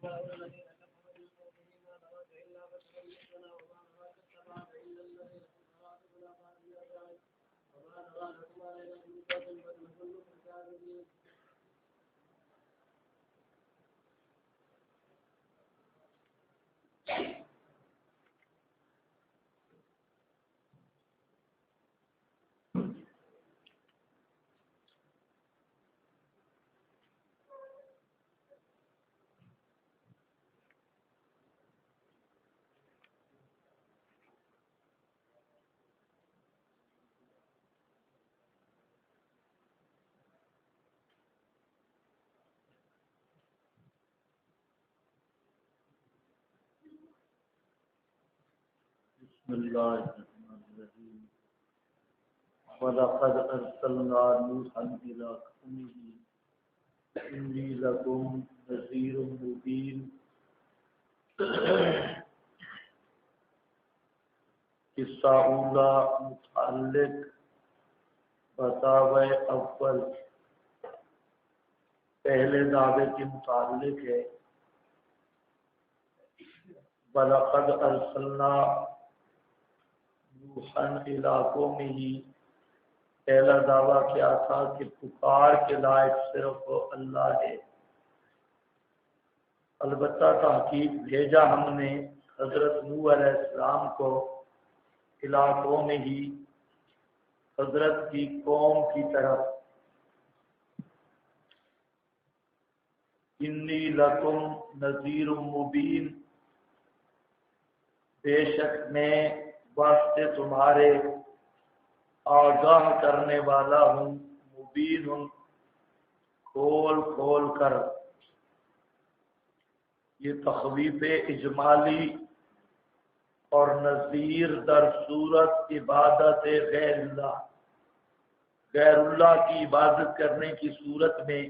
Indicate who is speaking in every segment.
Speaker 1: بسم الله الرحمن الرحيم ولقد أرسلنا نوحا إلى قومه إني لكم نذير مبين قصہ اولا متعلق بتاوے اول پہلے دعوے کے متعلق ہے. وَلَقَدْ أَرْسَلْنَا نُوحًا إِلَىٰ قَوْمِهِ پہلا دعویٰ کیا تھا کہ پکار کے لائق صرف اللہ ہے. البتہ تحقیق بھیجا ہم نے حضرت نوح علیہ السلام کو إِلَىٰ قَوْمِهِ حضرت کی قوم کی طرف. إِنِّي لَكُمْ نَذِيرٌ مُبِينٌ بے شک میں واسطے تمہارے آگاہ کرنے والا ہوں. مبین ہوں کھول کھول کر. یہ تخویف اجمالی اور نذیر در صورت عبادت غیر اللہ کی عبادت کرنے کی صورت میں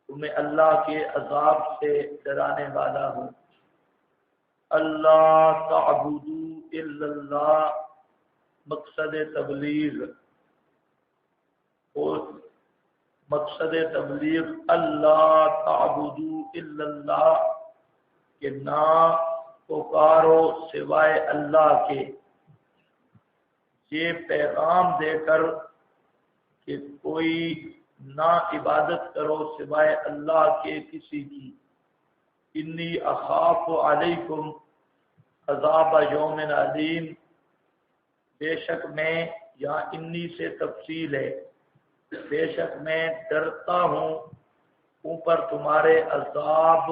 Speaker 1: تمہیں اللہ کے عذاب سے ڈرانے والا ہوں. اللہ تعبدوا الا اللہ مقصد تبلیغ اللہ تعبدوا الا اللہ کہ نہ پکارو سوائے اللہ کے. یہ پیغام دے کر کہ کوئی نہ عبادت کرو سوائے اللہ کے کسی کی. انی اخاف علیکم عذاب یوم علیم بے شک میں یہاں انی سے تفصیل ہے. بے شک میں ڈرتا ہوں اوپر تمہارے عذاب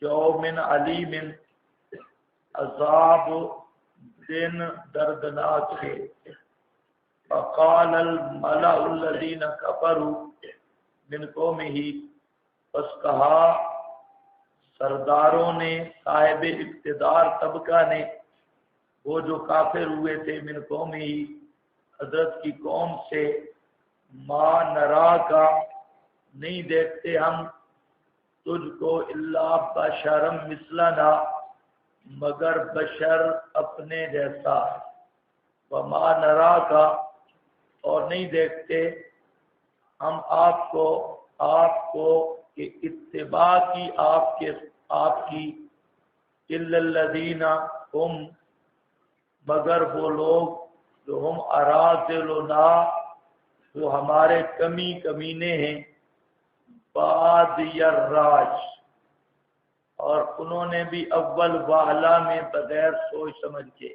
Speaker 1: یوم علیم عذاب دن دردناک ہے. فقال الملأ الذین کفروا من قومہ بس کہا سرداروں نے صاحب اقتدار طبقہ نے وہ جو کافر ہوئے تھے من قومی حضرت کی قوم سے ما نرا کا نہیں دیکھتے ہم تجھ کو الا بشرم مثلنا مگر بشر اپنے جیسا. وما نرا کا اور نہیں دیکھتے ہم آپ کو کہ اتباع کی آپ کی الا الذین ہم مگر وہ لوگ جو ہم اراذلنا جو ہمارے کمینے ہیں. بادی الراج اور انہوں نے بھی اول والا میں بغیر سوچ سمجھ کے.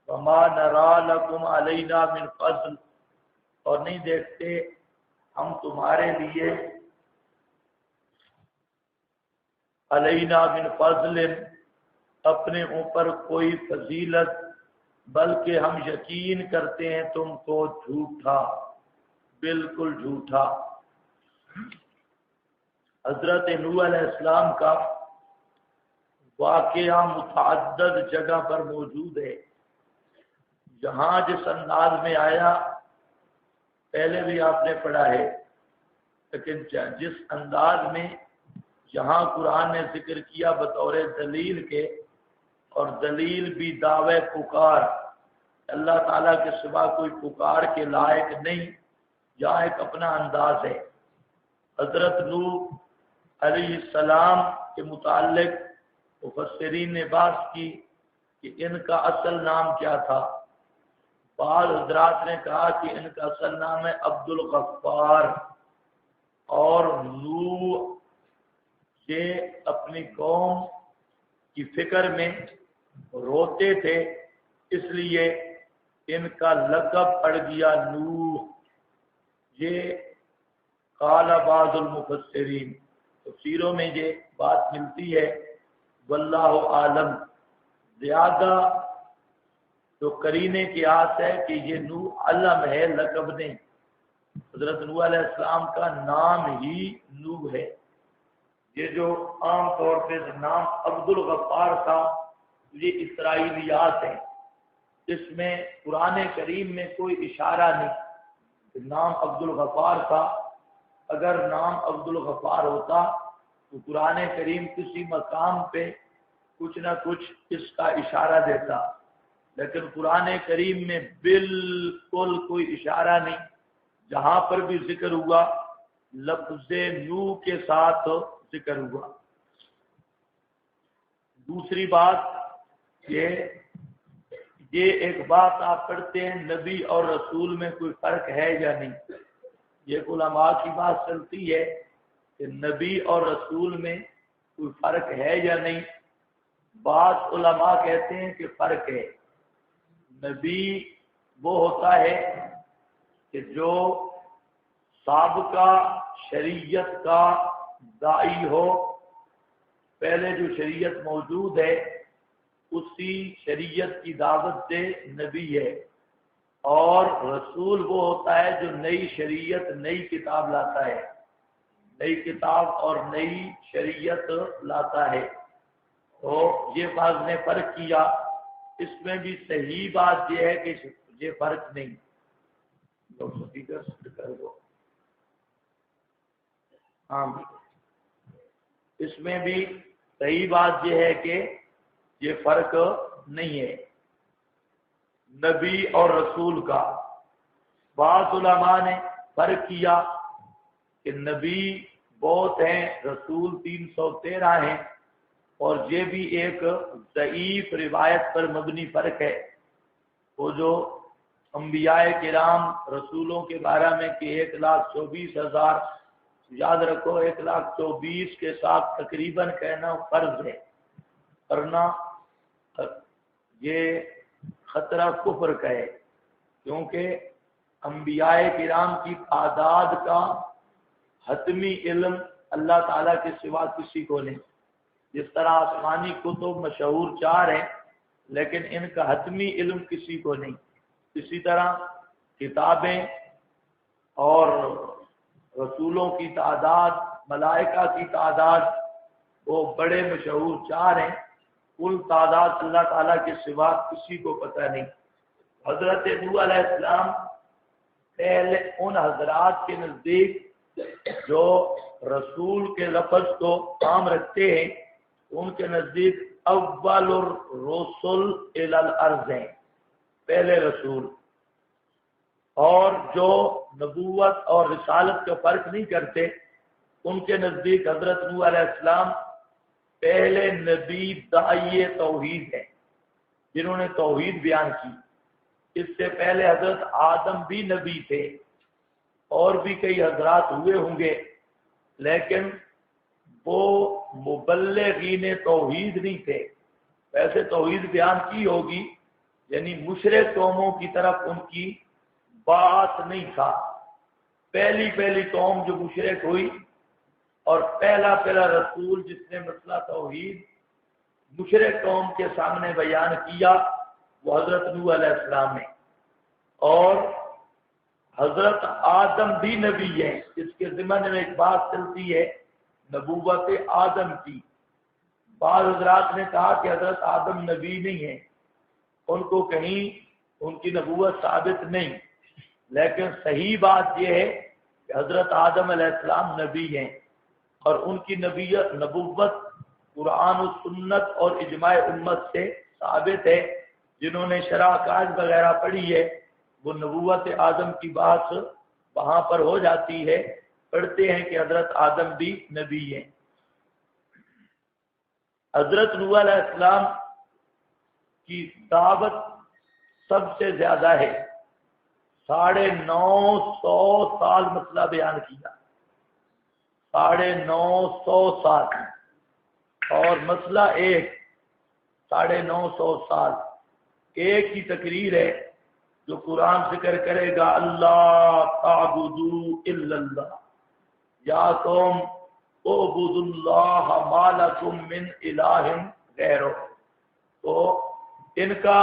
Speaker 1: وما نرا لکم علینا من فضل اور نہیں دیکھتے ہم تمہارے لیے علینا من فضل اپنے اوپر کوئی فضیلت بلکہ ہم یقین کرتے ہیں تم کو جھوٹا بالکل جھوٹا. حضرت نوح علیہ السلام کا واقعہ متعدد جگہ پر موجود ہے. جہاں جس انداز میں آیا پہلے بھی آپ نے پڑھا ہے لیکن جس انداز میں یہاں قرآن نے ذکر کیا بطور دلیل کے اور دلیل بھی دعوے پکار اللہ تعالیٰ کے سوا کوئی پکار کے لائق نہیں. یہاں ایک اپنا انداز ہے. حضرت نوح علیہ السلام کے متعلق مفسرین نے بات کی کہ ان کا اصل نام کیا تھا۔ بعض حضرات نے کہا کہ ان کا اصل نام ہے عبد الغفار، اور نوح یہ اپنی قوم کی فکر میں روتے تھے، اس لیے ان کا لقب پڑ گیا نوح۔ یہ قال بعض المفسرین، تفسیروں میں یہ بات ملتی ہے، واللہ عالم۔ زیادہ جو قرینے کی آس ہے کہ یہ نوح علم ہے، لقب نہیں۔ حضرت نوح علیہ السلام کا نام ہی نوح ہے۔ یہ جو عام طور پہ نام عبد الغفار تھا، یہ اسرائیلیات ہیں، اس میں قرآن کریم میں کوئی اشارہ نہیں کہ نام عبد الغفار تھا۔ اگر نام عبد الغفار ہوتا تو قرآن کریم کسی مقام پہ کچھ نہ کچھ اس کا اشارہ دیتا، لیکن قرآن کریم میں بالکل کوئی اشارہ نہیں۔ جہاں پر بھی ذکر ہوا لفظ نوح کے ساتھ ذکر ہوا۔ دوسری بات یہ ایک بات آپ پڑھتے ہیں نبی اور رسول میں کوئی فرق ہے یا نہیں، یہ علماء کی بات چلتی ہے کہ نبی اور رسول میں کوئی فرق ہے یا نہیں۔ بعض علماء کہتے ہیں کہ فرق ہے۔ نبی وہ ہوتا ہے کہ جو سابقہ شریعت کا داعی ہو، پہلے جو شریعت موجود ہے اسی شریعت کی دعوت دے، نبی ہے۔ اور رسول وہ ہوتا ہے جو نئی شریعت، نئی کتاب لاتا ہے، نئی کتاب اور نئی شریعت لاتا ہے۔ تو یہ بعض نے فرق کیا، اس میں بھی صحیح بات یہ ہے کہ یہ فرق نہیں۔ اس میں بھی صحیح بات یہ ہے کہ یہ فرق نہیں ہے نبی اور رسول کا۔ بعض علماء نے فرق کیا کہ نبی بہت ہیں، رسول 313 ہیں، اور یہ بھی ایک ضعیف روایت پر مبنی فرق ہے۔ وہ جو انبیاء کرام رسولوں کے بارے میں کہ 1,24,000، یاد رکھو 1,24,000 کے ساتھ تقریباً کہنا فرض ہے، ورنہ یہ خطرہ کفر کا ہے، کیونکہ انبیاء کرام کی تعداد کا حتمی علم اللہ تعالیٰ کے سوا کسی کو نہیں۔ جس طرح آسمانی کتب مشہور 4 ہیں، لیکن ان کا حتمی علم کسی کو نہیں، اسی طرح کتابیں اور رسولوں کی تعداد، ملائکہ کی تعداد، وہ بڑے مشہور 4 ہیں، کل تعداد اللہ تعالیٰ کے سوا کسی کو پتہ نہیں۔ حضرت نوح علیہ السلام پہلے ان حضرات کے نزدیک جو رسول کے لفظ کو عام رکھتے ہیں، ان کے نزدیک اول الرسل الی الارض ہیں، پہلے رسول، اور جو نبوت اور رسالت کا فرق نہیں کرتے، ان کے نزدیک حضرت نوح علیہ السلام پہلے نبی داعی توحید ہیں، جنہوں نے توحید بیان کی۔ اس سے پہلے حضرت آدم بھی نبی تھے، اور بھی کئی حضرات ہوئے ہوں گے، لیکن وہ مبلغین توحید نہیں تھے۔ ویسے توحید بیان کی ہوگی، یعنی مشرک قوموں کی طرف ان کی بات نہیں تھا۔ پہلی قوم جو مشرک ہوئی اور پہلا رسول جس نے مسئلہ توحید مشرک قوم کے سامنے بیان کیا، وہ حضرت نوح علیہ السلام نے۔ اور حضرت آدم بھی نبی ہیں، اس کے ضمن میں ایک بات چلتی ہے نبوت آدم کی۔ بعض حضرات نے کہا کہ حضرت آدم نبی نہیں ہیں، ان کو کہیں ان کی نبوت ثابت نہیں، لیکن صحیح بات یہ ہے کہ حضرت آدم علیہ السلام نبی ہیں، اور ان کی نبوت قرآن و سنت اور اجماع امت سے ثابت ہے۔ جنہوں نے شرح کاج وغیرہ پڑھی ہے، وہ نبوت آدم کی بات وہاں پر ہو جاتی ہے، پڑھتے ہیں کہ حضرت آدم بھی نبی ہیں۔ حضرت نوح علیہ السلام کی دعوت سب سے زیادہ ہے، 950 سال مسئلہ بیان کیا، 950 سال، اور مسئلہ ایک، 950 سال ایک ہی تقریر ہے جو قرآن ذکر کرے گا، اللہ تعبدوا الا اللہ، یا قوم اعبدوا اللہ ما لکم من الہ غیرہ۔ تو ان کا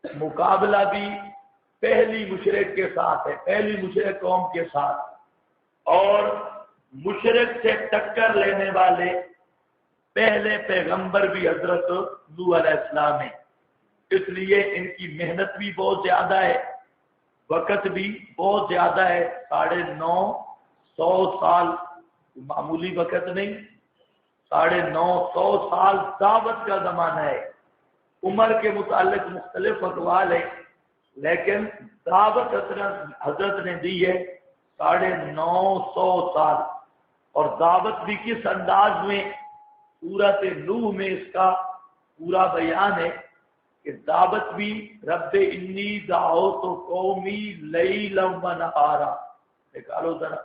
Speaker 1: مقابلہ بھی پہلی مشرک کے ساتھ ہے، پہلی مشرک قوم کے ساتھ، اور مشرک سے ٹکر لینے والے پہلے پیغمبر بھی حضرت نوح علیہ السلام ہیں، اس لیے ان کی محنت بھی بہت زیادہ ہے، وقت بھی بہت زیادہ ہے، 950 سال معمولی وقت نہیں، 950 سال دعوت کا زمانہ ہے۔ عمر کے متعلق مختلف اقوال ہے، لیکن دعوت حضرت نے دی ہے 950 سال، اور دعوت بھی کس انداز میں، سورۃ نوح میں اس کا پورا بیان ہے کہ دعوت بھی رب انی دعوت قومی لیلا و نہارا، نکالو ذرا،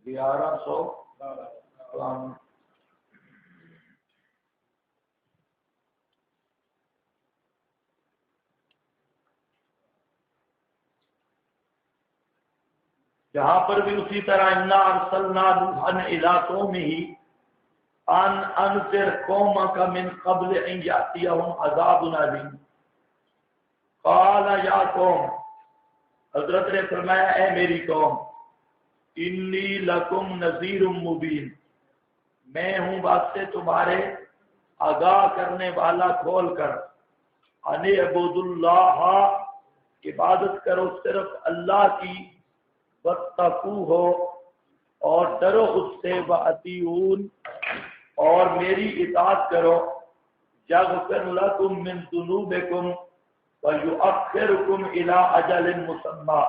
Speaker 1: گیارہ سو جہاں پر بھی اسی طرح انا ارسلنا نوحا الی قومہ ان انذر قومک من قبل ان یاتیہم عذاب علیم، قال یا قوم، حضرت نے فرمایا اے میری قوم، انی لکم نذیر مبین، میں ہوں واسطے تمہارے آگاہ کرنے والا کھول کر، ان اعبدوا اللہ، عبادت کرو صرف اللہ کی، واتقوہ، اور ڈرو اس سے، وَأَطِیعُونِ، اور میری اطاعت کرو، یغفر لکم من ذنوبکم وَیُؤَخِّرُکم الی اجل مسمی،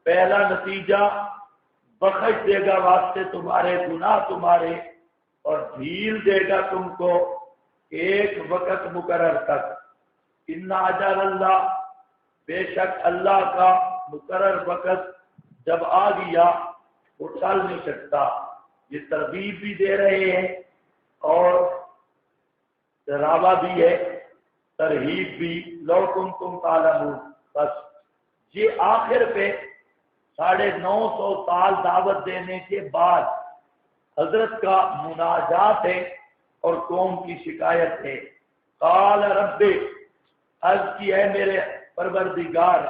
Speaker 1: پہلا نتیجہ بخش دے گا واسطے تمہارے گناہ تمہارے، اور ڈھیل دے گا تم کو ایک وقت مقرر تک، ان اجل اللہ، بے شک اللہ کا مقرر وقت جب آ گیا وہ ٹل نہیں سکتا۔ یہ ترغیب بھی دے رہے ہیں اور ڈراوا بھی ہے، ترہیب بھی، لو کنتم تعلمون، بس یہ آخر پہ 950 سال دعوت دینے کے بعد حضرت کا مناجات ہے اور قوم کی شکایت ہے۔ قال رب، عرض کی ہے میرے پروردگار،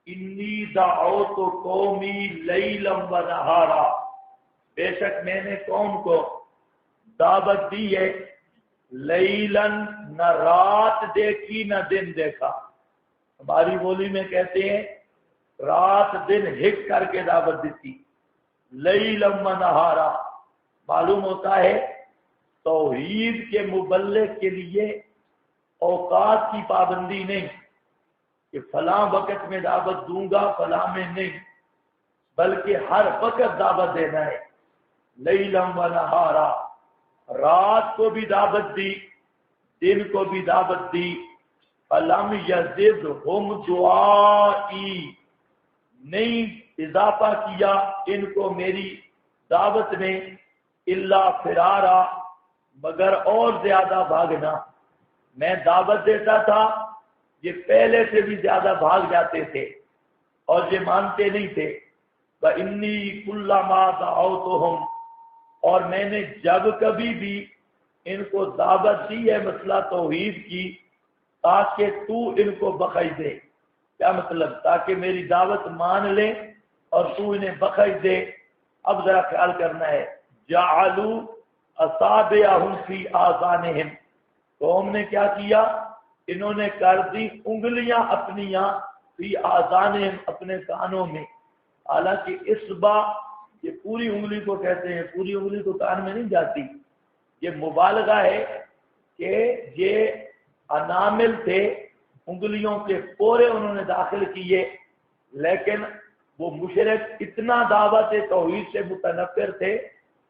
Speaker 1: انی دعوت قومی لیلا و نہارا، بے شک میں نے قوم کو دعوت دی ہے، لیلن، نہ رات دیکھی نہ دن دیکھا، ہماری بولی میں کہتے ہیں رات دن ہک کر کے دعوت دیتی، لیلا و نہارا، معلوم ہوتا ہے توحید کے مبلغ کے لیے اوقات کی پابندی نہیں کہ فلاں وقت میں دعوت دوں گا فلاں میں نہیں، بلکہ ہر وقت دعوت دینا ہے، لیلا و نہارا، رات کو بھی دعوت دی، دن کو بھی دعوت دی، فلم یزدہم دعائی، نہیں اضافہ کیا ان کو میری دعوت نے، الا فرارا، مگر اور زیادہ بھاگنا، میں دعوت دیتا تھا یہ پہلے سے بھی زیادہ بھاگ جاتے تھے اور یہ مانتے نہیں تھے، وَإِنِّي كُلَّمَا دَعَوْتُهُمْ، اور میں نے جب کبھی بھی ان کو دعوت دی ہے مسئلہ توحید کی، تاکہ تو ان کو بخش دے، کیا مطلب، تاکہ میری دعوت مان لیں اور تو انہیں بخش دے۔ اب ذرا خیال کرنا ہے، جعلوا اصابعهم فی آذانہم، قوم نے کیا کیا، انہوں نے کر دی انگلیاں اپنیاں فی آذانہم، اپنے کانوں میں، حالانکہ اصبع یہ پوری انگلی کو کہتے ہیں، پوری انگلی کو کان میں نہیں جاتی، یہ مبالغہ ہے کہ یہ انامل تھے، انگلیوں کے پورے انہوں نے داخل کیے، لیکن وہ مشرک اتنا دعوت توحید سے متنفر تھے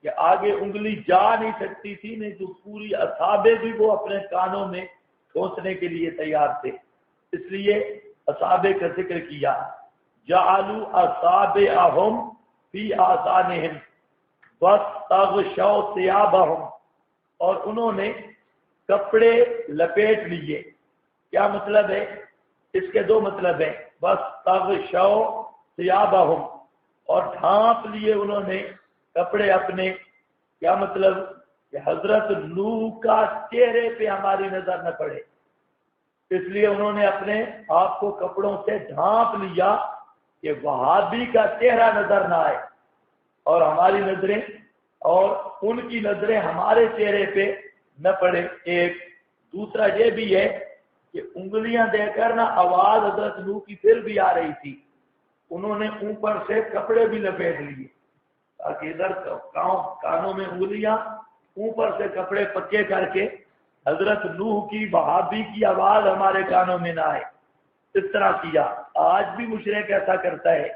Speaker 1: کہ آگے انگلی جا نہیں سکتی تھی، نہیں تو پوری اصابع بھی وہ اپنے کانوں میں ٹھونسنے کے لیے تیار تھے، اس لیے اصابع کا ذکر کیا۔ جعلوا اصابعهم فی آذانہم واستغشوا ثیابہم، اور انہوں نے کپڑے لپیٹ لیے۔ کیا مطلب ہے؟ اس کے دو مطلب ہیں، واستغشوا ثیابہم، اور ڈھانپ لیے انہوں نے کپڑے اپنے۔ کیا مطلب؟ کہ حضرت نوح کا چہرے پہ ہماری نظر نہ پڑے، اس لیے انہوں نے اپنے آپ کو کپڑوں سے ڈھانپ لیا کہ وہابی کا چہرہ نظر نہ آئے اور ہماری نظریں اور ان کی نظریں ہمارے چہرے پہ نہ پڑے۔ ایک دوسرا یہ بھی ہے کہ انگلیاں دے کر نہ آواز حضرت نوح کی پھر بھی آ رہی تھی، انہوں نے اوپر سے کپڑے بھی لپیٹ لیے تاکہ ادھر کانوں میں انگلیاں، اوپر سے کپڑے پکے کر کے حضرت نوح کی وہابی کی آواز ہمارے کانوں میں نہ آئے۔ اس طرح کیا۔ آج بھی مشرک ایسا کرتا ہے،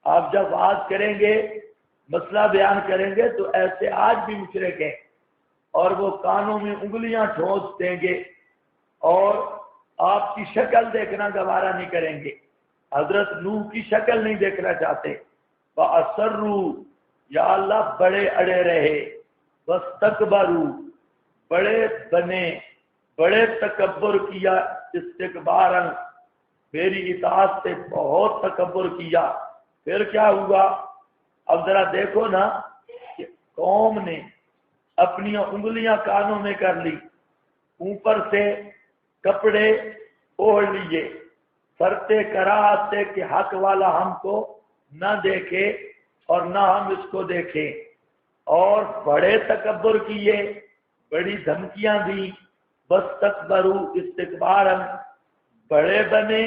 Speaker 1: آپ جب بات کریں گے، مسئلہ بیان کریں گے تو ایسے آج بھی مشرک ہیں، اور وہ کانوں میں انگلیاں ٹھونس دیں گے اور آپ کی شکل دیکھنا گوارا نہیں کریں گے، حضرت نوح کی شکل نہیں دیکھنا چاہتے۔ وَأَسَرُّوا، یا اللہ بڑے اڑے رہے، وَاسْتَكْبَرُوا، بڑے بنے، بڑے تکبر کیا، استکباراً، میری اطاعت سے بہت تکبر کیا۔ پھر کیا ہوا؟ اب ذرا دیکھو نا کہ قوم نے اپنی انگلیاں کانوں میں کر لی، اوپر سے کپڑے اوڑھ لیے، فرتے کراہت سے کہ حق والا ہم کو نہ دیکھے اور نہ ہم اس کو دیکھیں، اور بڑے تکبر کیے، بڑی دھمکیاں دی۔ بس تکبروا استکباراً، بڑے بنے،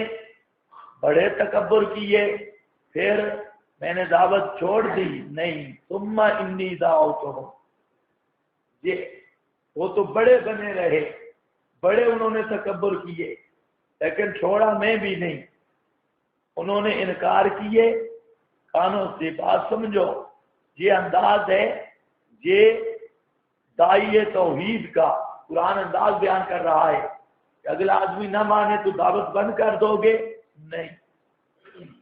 Speaker 1: بڑے تکبر کیے۔ پھر میں نے دعوت چھوڑ دی؟ نہیں، ثم انی دعوتہم، یہ وہ تو بڑے بنے رہے، بڑے انہوں نے تکبر کیے، لیکن چھوڑا میں بھی نہیں، انہوں نے انکار کیے کانوں سے۔ بات سمجھو، یہ انداز ہے، یہ داعی توحید کا قرآن انداز بیان کر رہا ہے کہ اگلا آدمی نہ مانے تو دعوت بند کر دو گے؟ نہیں،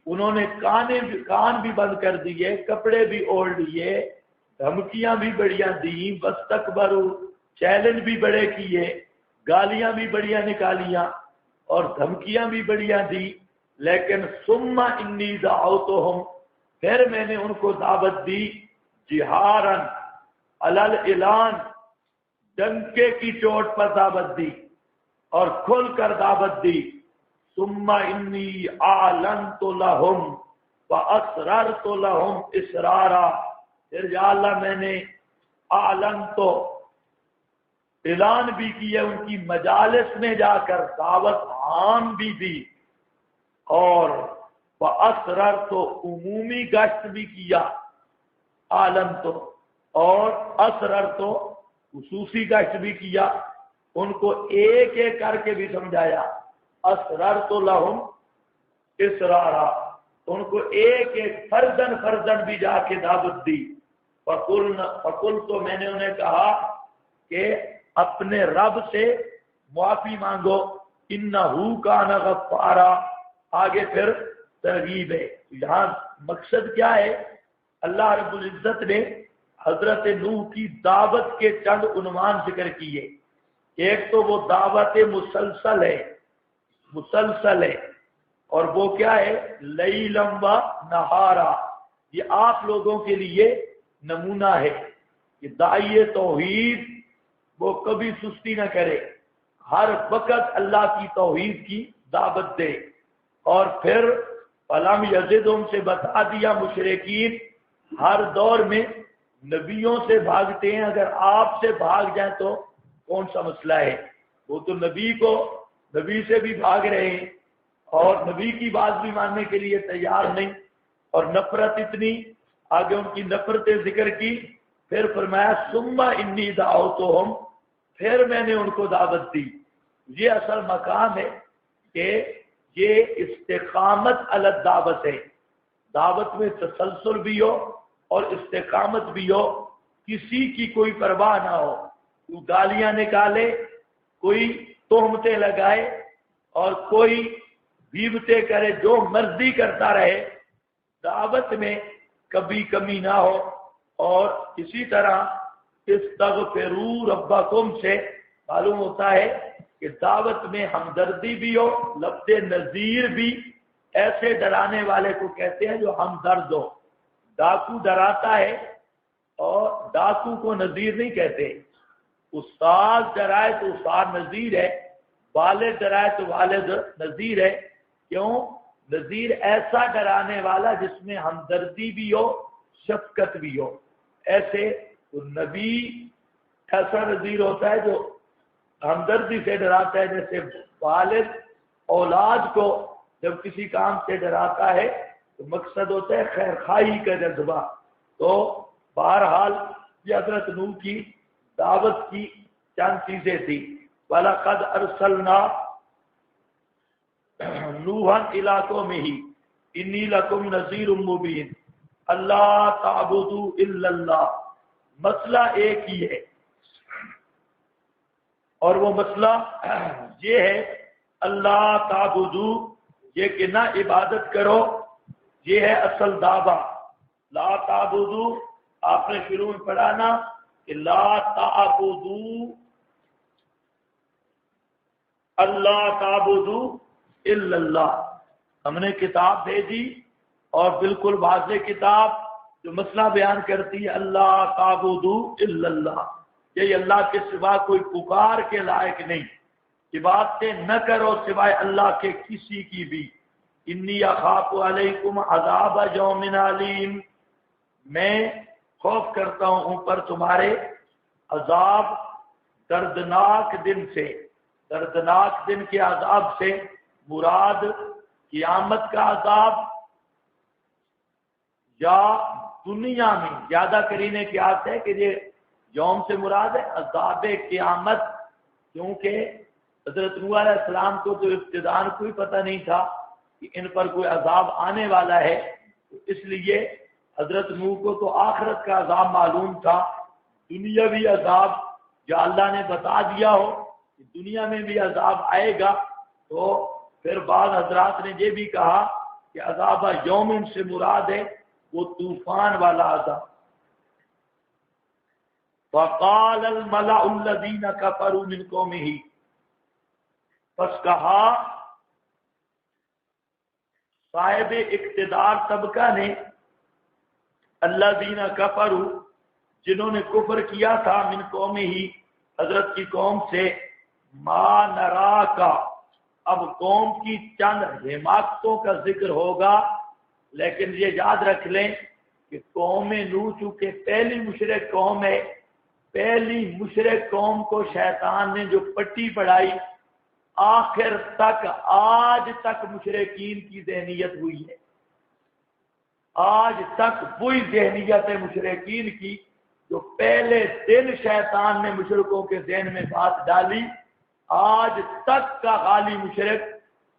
Speaker 1: انہوں نے کان بھی بند کر دیے، کپڑے بھی اوڑھ لیے، دھمکیاں بھی بڑیاں دیں، بس تکبروا، چیلنج بھی بڑے کیے، گالیاں بھی بڑیاں نکالیاں اور دھمکیاں بھی بڑیاں دی، لیکن ثم انی دعوتہم، پھر میں نے ان کو دعوت دی جہاراً علی الاعلان، ڈنکے کی چوٹ پر دعوت دی اور کھل کر دعوت دی۔ ثم انی اعلنت لہم واسررت لہم اسرارا، پھر یا اللہ میں نے اعلنت، اعلان بھی کیا، ان کی مجالس میں جا کر دعوت عام بھی دی، اور واسررت، عمومی گشت بھی کیا، اعلنت، اور اسررت، خصوصی گشت بھی کیا، ان کو ایک ایک کر کے بھی سمجھایا۔ اسررت لہم اسرارا، ان کو ایک ایک فردن بھی جا کے دعوت دی۔ فقل، تو میں نے انہیں کہا کہ اپنے رب سے معافی مانگو، انہو کان غفارا، آگے پھر ترغیب ہے۔ یہاں مقصد کیا ہے؟ اللہ رب العزت نے حضرت نوح کی دعوت کے چند عنوان ذکر کیے۔ ایک تو وہ دعوت مسلسل ہے، اور وہ کیا ہے؟ لیلم و نہارا، یہ آپ لوگوں کے لیے نمونہ ہے کہ داعی توحید وہ کبھی سستی نہ کرے، ہر وقت اللہ کی توحید کی دعوت دے۔ اور پھر فلم یزدہم سے بتا دیا، مشرکین ہر دور میں نبیوں سے بھاگتے ہیں، اگر آپ سے بھاگ جائیں تو کون سا مسئلہ ہے؟ وہ تو نبی سے بھی بھاگ رہے ہیں اور نبی کی بات بھی ماننے کے لیے تیار نہیں، اور نفرت اتنی آگے ان کی نفرتیں ذکر کی، پھر فرمایا ثم انی دعوتہم، پھر میں نے ان کو دعوت دی۔ یہ اصل مقام ہے کہ یہ استقامت علی الدعوت ہے، دعوت میں تسلسل بھی ہو اور استقامت بھی ہو، کسی کی کوئی پرواہ نہ ہو، کوئی گالیاں نکالے، کوئی تہمتیں لگائے اور کوئی غیبتیں کرے، جو مرضی کرتا رہے، دعوت میں کبھی کمی نہ ہو۔ اور اسی طرح استغفروا ربکم سے معلوم ہوتا ہے کہ دعوت میں ہمدردی بھی ہو، لفظ نذیر بھی ایسے ڈرانے والے کو کہتے ہیں جو ہمدرد ہو۔ ڈاکو ڈراتا ہے اور ڈاکو کو نذیر نہیں کہتے، استاد ڈرائے تو استاد نذیر ہے، والد ڈرائے تو والد نذیر ہے۔ کیوں؟ نذیر ایسا ڈرانے والا جس میں ہمدردی بھی ہو، شفقت بھی ہو۔ ایسے نبی ایسا نذیر ہوتا ہے جو ہمدردی سے ڈراتا ہے، جیسے والد اولاد کو جب کسی کام سے ڈراتا ہے تو مقصد ہوتا ہے خیر خواہی کا جذبہ۔ تو بہرحال یہ حضرت نوح کی دعوت کی چند چیزیں تھی۔ وَلَقَدْ أَرْسَلْنَا نُوحًا إِلَىٰ قَوْمِهِ إِنِّي لَكُمْ نَذِيرٌ مُّبِينٌ اللہ تعبدوا الا اللہ، مسئلہ ایک ہی ہے، اور وہ مسئلہ یہ ہے اللہ تعبدوا، یہ کہ نہ عبادت کرو، یہ ہے اصل دعویٰ۔ لا تعبدوا آپ نے شروع میں پڑھا نا کہ لا تعبدوا اللہ تعبدوا الا اللہ، ہم نے کتاب بھیجی اور بالکل واضح کتاب جو مسئلہ بیان کرتی ہے اللہ تعبدوا الا اللہ، یہ اللہ کے سوا کوئی پکار کے لائق نہیں، عبادتیں نہ کرو سوائے اللہ کے کسی کی بھی۔ انی اخاف علیکم عذاب یوم علیم، میں خوف کرتا ہوں اوپر تمہارے عذاب دردناک دن سے۔ دردناک دن کے عذاب سے مراد قیامت کا عذاب یا دنیا میں؟ زیادہ کرینے کی آت ہے کہ یہ یوم سے مراد ہے عذاب قیامت، کیونکہ حضرت نوح علیہ السلام کو تو ابتداءً کوئی پتہ نہیں تھا کہ ان پر کوئی عذاب آنے والا ہے، تو اس لیے حضرت نوح کو تو آخرت کا عذاب معلوم تھا۔ دنیاوی عذاب یا اللہ نے بتا دیا ہو کہ دنیا میں بھی عذاب آئے گا، تو پھر بعض حضرات نے یہ بھی کہا کہ عذاب یوم سے مراد ہے وہ طوفان والا عذاب۔ وقال الملأ الذين كفروا من قومه، پس کہا صاحب اقتدار طبقہ نے، الذين كفروا جنہوں نے کفر کیا تھا، من قومه حضرت کی قوم سے، ما نراکا، اب قوم کی چند حماقتوں کا ذکر ہوگا، لیکن یہ یاد رکھ لیں کہ قوم نوح چونکہ پہلی مشرک قوم ہے، پہلی مشرک قوم کو شیطان نے جو پٹی پڑھائی، آخر تک آج تک مشرکین کی ذہنیت ہوئی ہے، آج تک وہی ذہنیت ہے مشرکین کی جو پہلے دن شیطان نے مشرکوں کے ذہن میں بات ڈالی، آج تک کا غالی مشرک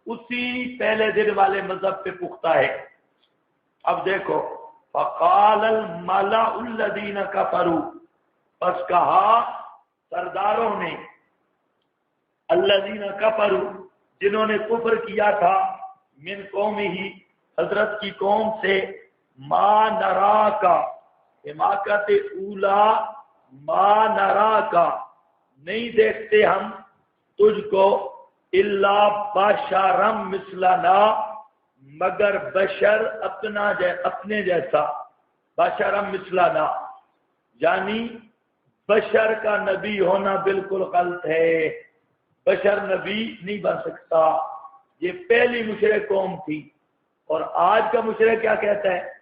Speaker 1: اسی پہلے دن والے مذہب پہ پختہ ہے۔ اب دیکھو، فقال الملأ الذین کفروا، پس کہا سرداروں نے، الذین کفروا جنہوں نے کفر کیا تھا، من قومہ حضرت کی قوم سے، ما نراکا، حماقت اولا، ما نراکا نہیں دیکھتے ہم تجھ کو، الا بشرم مثلنا مگر بشر اپنے جیسا، بشرم مثلنا یعنی بشر کا نبی ہونا بالکل غلط ہے، بشر نبی نہیں بن سکتا۔ یہ پہلی مشرک قوم تھی، اور آج کا مشرک کیا کہتا ہے؟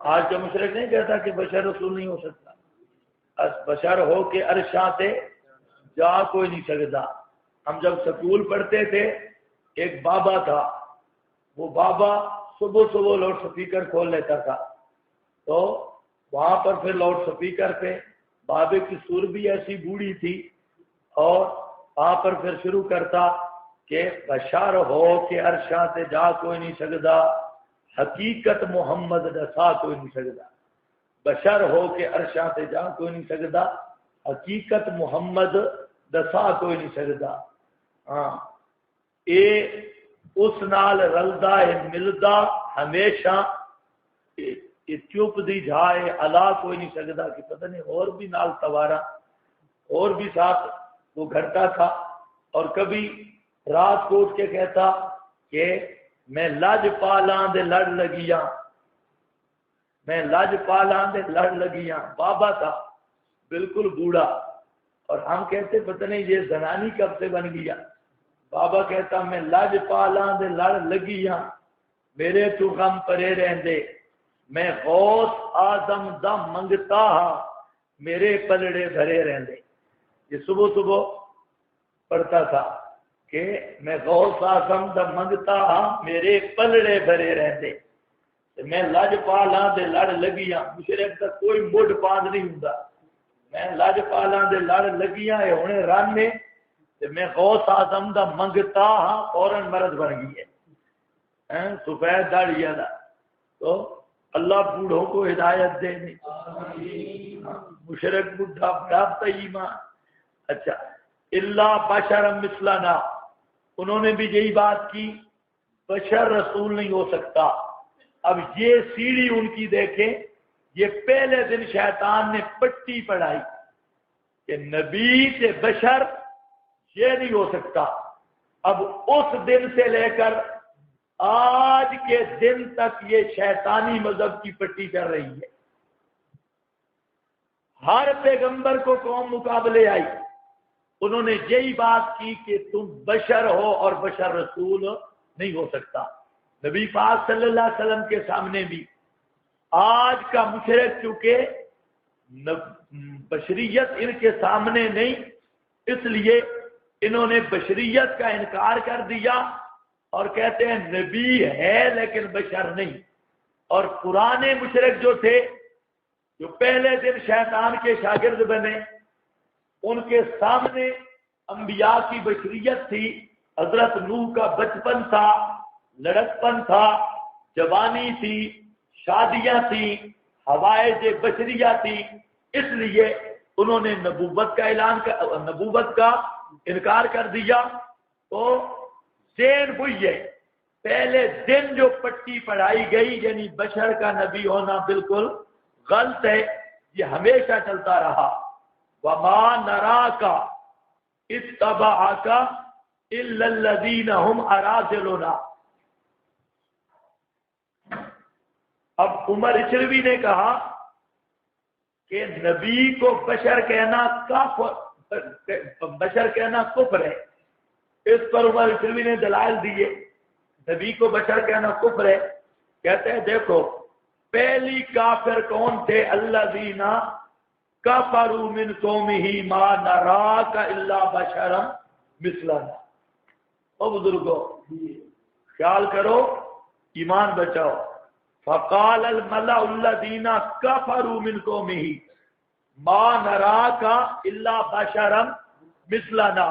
Speaker 1: آج کا مشرک نہیں کہتا کہ بشر رسول نہیں ہو سکتا، بشر ہو کے عرشاں سے جا کوئی نہیں سکتا۔ ہم جب سکول پڑھتے تھے، ایک بابا تھا، وہ بابا صبح صبح لاؤڈ سپیکر کھول لیتا تھا، تو وہاں پر پھر لاؤڈ سپیکر پہ بابے کی سر بھی ایسی بوڑھی تھی، اور وہاں پر پھر شروع کرتا کہ بشر ہو کہ عرشاں سے جا کوئی نہیں سکتا، حقیقت محمد دسا کوئی نہیں سکتا، بشر ہو کہ عرشاں سے جا کوئی نہیں سکتا، حقیقت محمد دسا کوئی نہیں سکتا۔ ہاں اے اس نال رلدا ہے ملدا ہمیشہ، یہ چپ دی جائے الا کوئی نہیں سکتا، کہ پتہ نہیں اور بھی نال توارا اور بھی ساتھ وہ گھٹتا تھا۔ اور کبھی رات کو اٹھ کے کہتا کہ میں لج پالاں دے لڑ لگیاں، میں لج پالاں دے لڑ لگیاں، بابا تھا بالکل بوڑھا، اور ہم کہتے پتہ نہیں یہ زنانی کب سے بن گیا۔ بابا کہتا میں لج پالاں دے لڑ لگیاں، میرے تو غم پرے رہندے، میں غوث آدم دا منگتا ہاں، میرے پلڑے بھرے رہندے۔ یہ صبح صبح پڑھتا تھا کہ میں غوث آدم دا منگتا ہاں، میرے پلڑے بھرے رہندے، میں لج پالاں دے لڑ لگیاں، مشرک دا کوئی مڈ پاند نہیں ہوندا، میں لج پالاں دے لڑ لگیاں، اے ہونے رن نے تے میں غوث آدم دا منگتا ہاں، فوراً مرد بن گئی ہے سفید داڑھی والا۔ تو اللہ بوڑھوں کو ہدایت دے، مشرک بڈھا بڑھاتا ایمان۔ اچھا اللہ بشر مثلنا، انہوں نے بھی یہی بات کی، بشر رسول نہیں ہو سکتا۔ اب یہ سیڑھی ان کی دیکھیں، یہ پہلے دن شیطان نے پٹی پڑھائی کہ نبی سے بشر یہ نہیں ہو سکتا۔ اب اس دن سے لے کر آج کے دن تک یہ شیطانی مذہب کی پٹی کر رہی ہے۔ ہر پیغمبر کو قوم مقابلے آئی، انہوں نے یہی بات کی کہ تم بشر ہو اور بشر رسول نہیں ہو سکتا۔ نبی پاک صلی اللہ علیہ وسلم کے سامنے بھی آج کا مشرک چونکہ بشریت ان کے سامنے نہیں، اس لیے انہوں نے بشریت کا انکار کر دیا اور کہتے ہیں نبی ہے لیکن بشر نہیں۔ اور پرانے مشرک جو تھے، جو پہلے دن شیطان کے شاگرد بنے، ان کے سامنے انبیاء کی بشریت تھی، حضرت نوح کا بچپن تھا، لڑکپن تھا، جوانی تھی، شادیاں تھیں، حوائج بشریہ تھی، اس لیے انہوں نے نبوت کا انکار کر دیا۔ تو ذہن وہی ہے، پہلے دن جو پٹی پڑھائی گئی یعنی بشر کا نبی ہونا بالکل غلط ہے، یہ ہمیشہ چلتا رہا۔ وَمَا نَرَاكَ اتَّبَعَكَ إِلَّا الَّذِينَ هُمْ أَرَاذِلُنَا۔ اب عمر اچھروی نے کہا کہ نبی کو بشر کہنا کفر ہے۔ اس پر عمر اچھروی نے دلائل دیے، نبی کو بشر کہنا کفر ہے۔ کہتے ہیں دیکھو پہلی کافر کون تھے؟ الذین کفروا من قومہ ما نراک الا بشرا مثلنا۔ او بزرگو خیال کرو، ایمان بچاؤ۔ فقال الملأ الذین کفروا من قومہ ما نراک الا بشرا مثلنا۔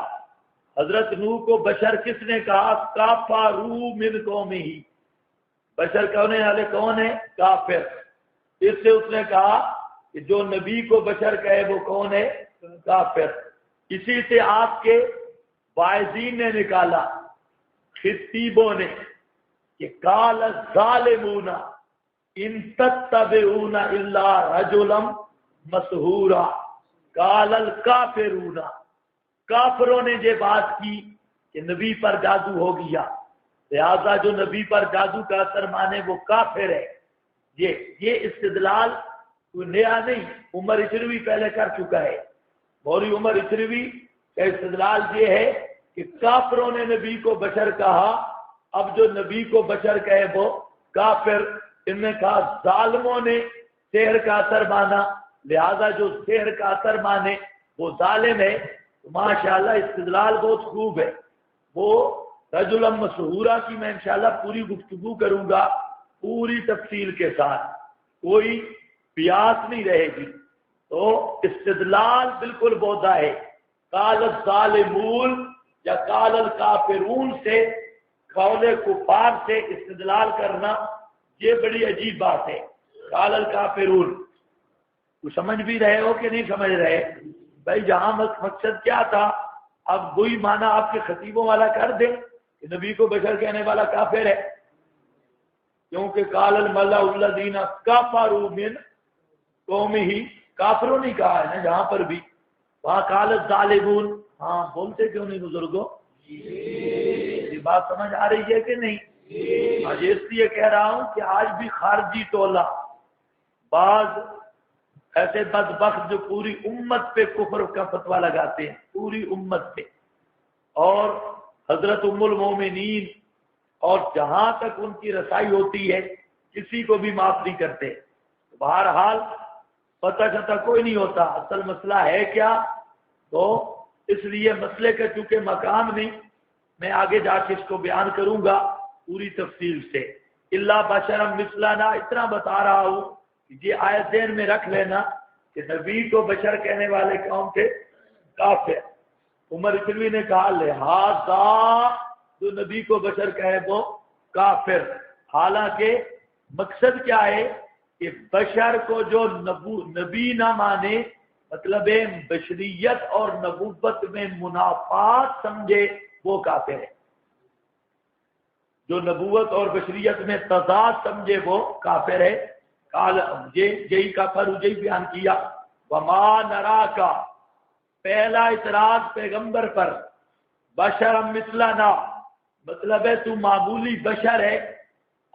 Speaker 1: حضرت نوح کو بشر کس نے کہا؟ کفروا من قومہ۔ بشر کہنے والے کون ہیں؟ کافر۔ اس سے اس نے کہا کہ جو نبی کو بشر کہے وہ کون ہے؟ کافر۔ اسی سے آپ کے واعظین نے نکالا، خطیبوں نے، کہ قال الظالمون ان تتبعون الا رجلا مسحورا قال الکافرون۔ کافروں نے یہ بات کی کہ نبی پر جادو ہو گیا، لہذا جو نبی پر جادو کا اثر مانے وہ کافر ہے۔ یہ استدلال کوئی نیا نہیں، عمر اچھروی پہلے کر چکا ہے۔ مولوی عمر اچھروی کا استدلال یہ ہے کہ کافروں نے نبی کو بشر کہا، اب جو نبی کو بشر کہے وہ کافر۔ ان نے کہا ظالموں نے سحر کا اثر مانا، لہذا جو سحر کا اثر مانے وہ ظالم ہے۔ ماشاءاللہ استدلال بہت خوب ہے۔ وہ رجل مسحورہ کی میں انشاءاللہ پوری گفتگو کروں گا، پوری تفصیل کے ساتھ، کوئی پیاس نہیں رہے گی، تو استدلال بالکل بودا ہے۔ قال الظالمون یا قال الکافرون سے، قول کفار سے استدلال کرنا یہ بڑی عجیب بات ہے۔ قال الکافرون تو سمجھ بھی رہے ہو کہ نہیں سمجھ رہے؟ بھائی جہاں مقصد کیا تھا، اب وہی معنی آپ کے خطیبوں والا کر دیں کہ نبی کو بشر کہنے والا کافر ہے، کیونکہ قال الملأ الذین کفروا من قومہ، کافروں نہیں کہا ہے نا جہاں پر بھی، وہاں قال الظالمون، ہاں بولتے کیوں نہیں بزرگوں؟ یہ بات سمجھ آ رہی ہے کہ نہیں؟ آج اس لیے کہہ رہا ہوں کہ آج بھی خارجی ٹولہ، بعض ایسے بدبخت جو پوری امت پہ کفر کا فتویٰ لگاتے ہیں، پوری امت پہ، اور حضرت ام المومنین، اور جہاں تک ان کی رسائی ہوتی ہے کسی کو بھی معاف نہیں کرتے۔ بہرحال پتہ چتا کوئی نہیں ہوتا اصل مسئلہ ہے کیا، تو اس لیے مسئلے کا چونکہ مقام نہیں، میں آگے جا کے اس کو بیان کروں گا پوری تفصیل سے۔ الا بشرا مثلنا، اتنا بتا رہا ہوں کہ یہ آیت ذہن میں رکھ لینا کہ نبی کو بشر کہنے والے کون تھے؟ کافر۔ عمر اکلوی نے کہا لہذا جو نبی کو بشر کہے وہ کافر، حالانکہ مقصد کیا ہے کہ بشر کو جو نبی نہ مانے، مطلب بشریت اور نبوت میں منافات سمجھے وہ کافر ہے، جو نبوت اور بشریت میں تضاد سمجھے وہ کافر ہے۔ قال یہی کافر یہی بیان کیا، وما نراکا، پہلا اعتراض پیغمبر پر، بشر مثلنا، مطلب ہے تو معمولی بشر ہے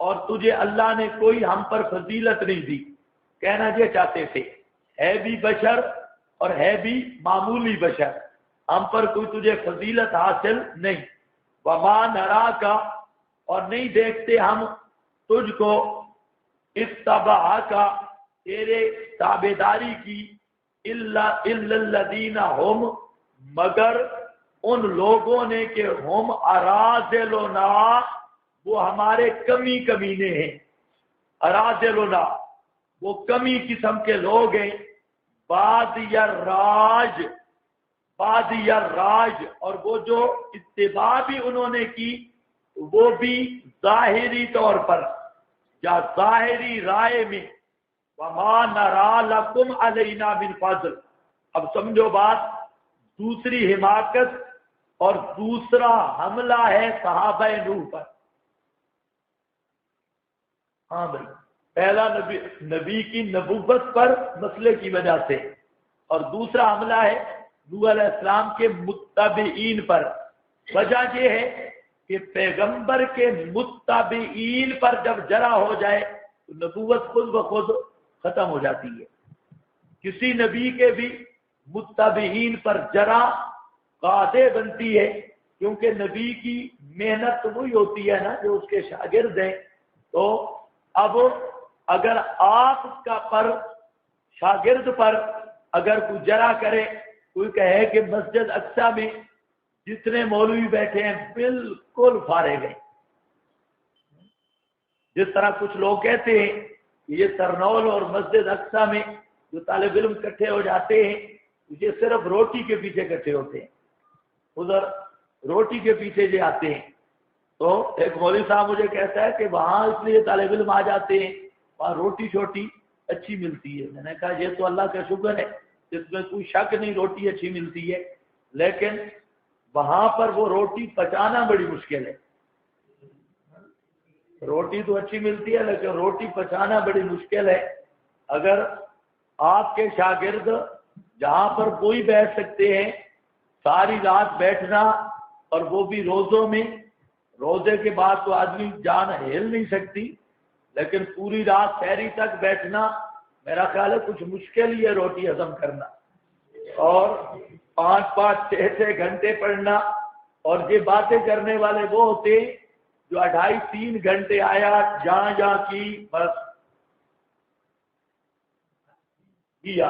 Speaker 1: اور تجھے اللہ نے کوئی ہم پر فضیلت نہیں دی، کہنا یہ چاہتے تھے ہے بھی بشر اور ہے بھی معمولی بشر، ہم پر کوئی تجھے فضیلت حاصل نہیں۔ وما نراکا، اور نہیں دیکھتے ہم تجھ کو، اتبعاکا، تیرے تابعداری کی، الا الذین ہم، مگر ان لوگوں نے کہ ہم اراذلنا، وہ ہمارے کمی کمینے ہیں، اراذلنا وہ کمی قسم کے لوگ ہیں، بادی الراج، بادی الراج، اور وہ جو اتباع بھی انہوں نے کی وہ بھی ظاہری طور پر یا ظاہری رائے میں، وما نرا لکم علینا من فضل۔ اب سمجھو بات، دوسری حماقت اور دوسرا حملہ ہے صحابہ نوح پر۔ ہاں بھائی، پہلا نبی کی نبوت پر مسئلے کی وجہ سے، اور دوسرا حملہ ہے نوح علیہ السلام کے متبعین پر۔ وجہ یہ ہے کہ پیغمبر کے متبعین پر جب جرح ہو جائے تو نبوت خود بخود ختم ہو جاتی ہے۔ کسی نبی کے بھی متبعین پر جرح قاعدے بنتی ہے، کیونکہ نبی کی محنت تو وہی ہوتی ہے نا جو اس کے شاگرد ہیں۔ تو اب اگر آپ کا پر شاگرد پر اگر کوئی جرح کرے، کوئی کہے کہ مسجد اقصی میں جتنے مولوی بیٹھے ہیں بالکل فارغ ہیں، جس طرح کچھ لوگ کہتے ہیں کہ یہ سرنول اور مسجد اقصی میں جو طالب علم اکٹھے ہو جاتے ہیں یہ صرف روٹی کے پیچھے اکٹھے ہوتے ہیں، ادھر روٹی کے پیچھے جو آتے ہیں۔ تو ایک مولوی صاحب مجھے کہتا ہے کہ وہاں اس لیے طالب علم آ جاتے ہیں، وہاں روٹی چھوٹی اچھی ملتی ہے۔ میں نے کہا یہ تو اللہ کا شکر ہے، اس میں کوئی شک نہیں، روٹی اچھی ملتی ہے، لیکن وہاں پر وہ روٹی پچانا بڑی مشکل ہے۔ روٹی تو اچھی ملتی ہے لیکن روٹی پچانا بڑی مشکل ہے۔ اگر آپ کے شاگرد جہاں پر کوئی بیٹھ سکتے ہیں، ساری رات بیٹھنا، اور وہ بھی روزوں میں، روزے کے بعد تو آدمی جان ہل نہیں سکتی، لیکن پوری رات سحری تک بیٹھنا میرا خیال ہے کچھ مشکل ہی ہے روٹی ہضم کرنا، اور 5-5 6-6 گھنٹے پڑھنا، اور یہ باتیں کرنے والے وہ ہوتے جو 2.5-3 گھنٹے آیا جہاں کی بس کیا،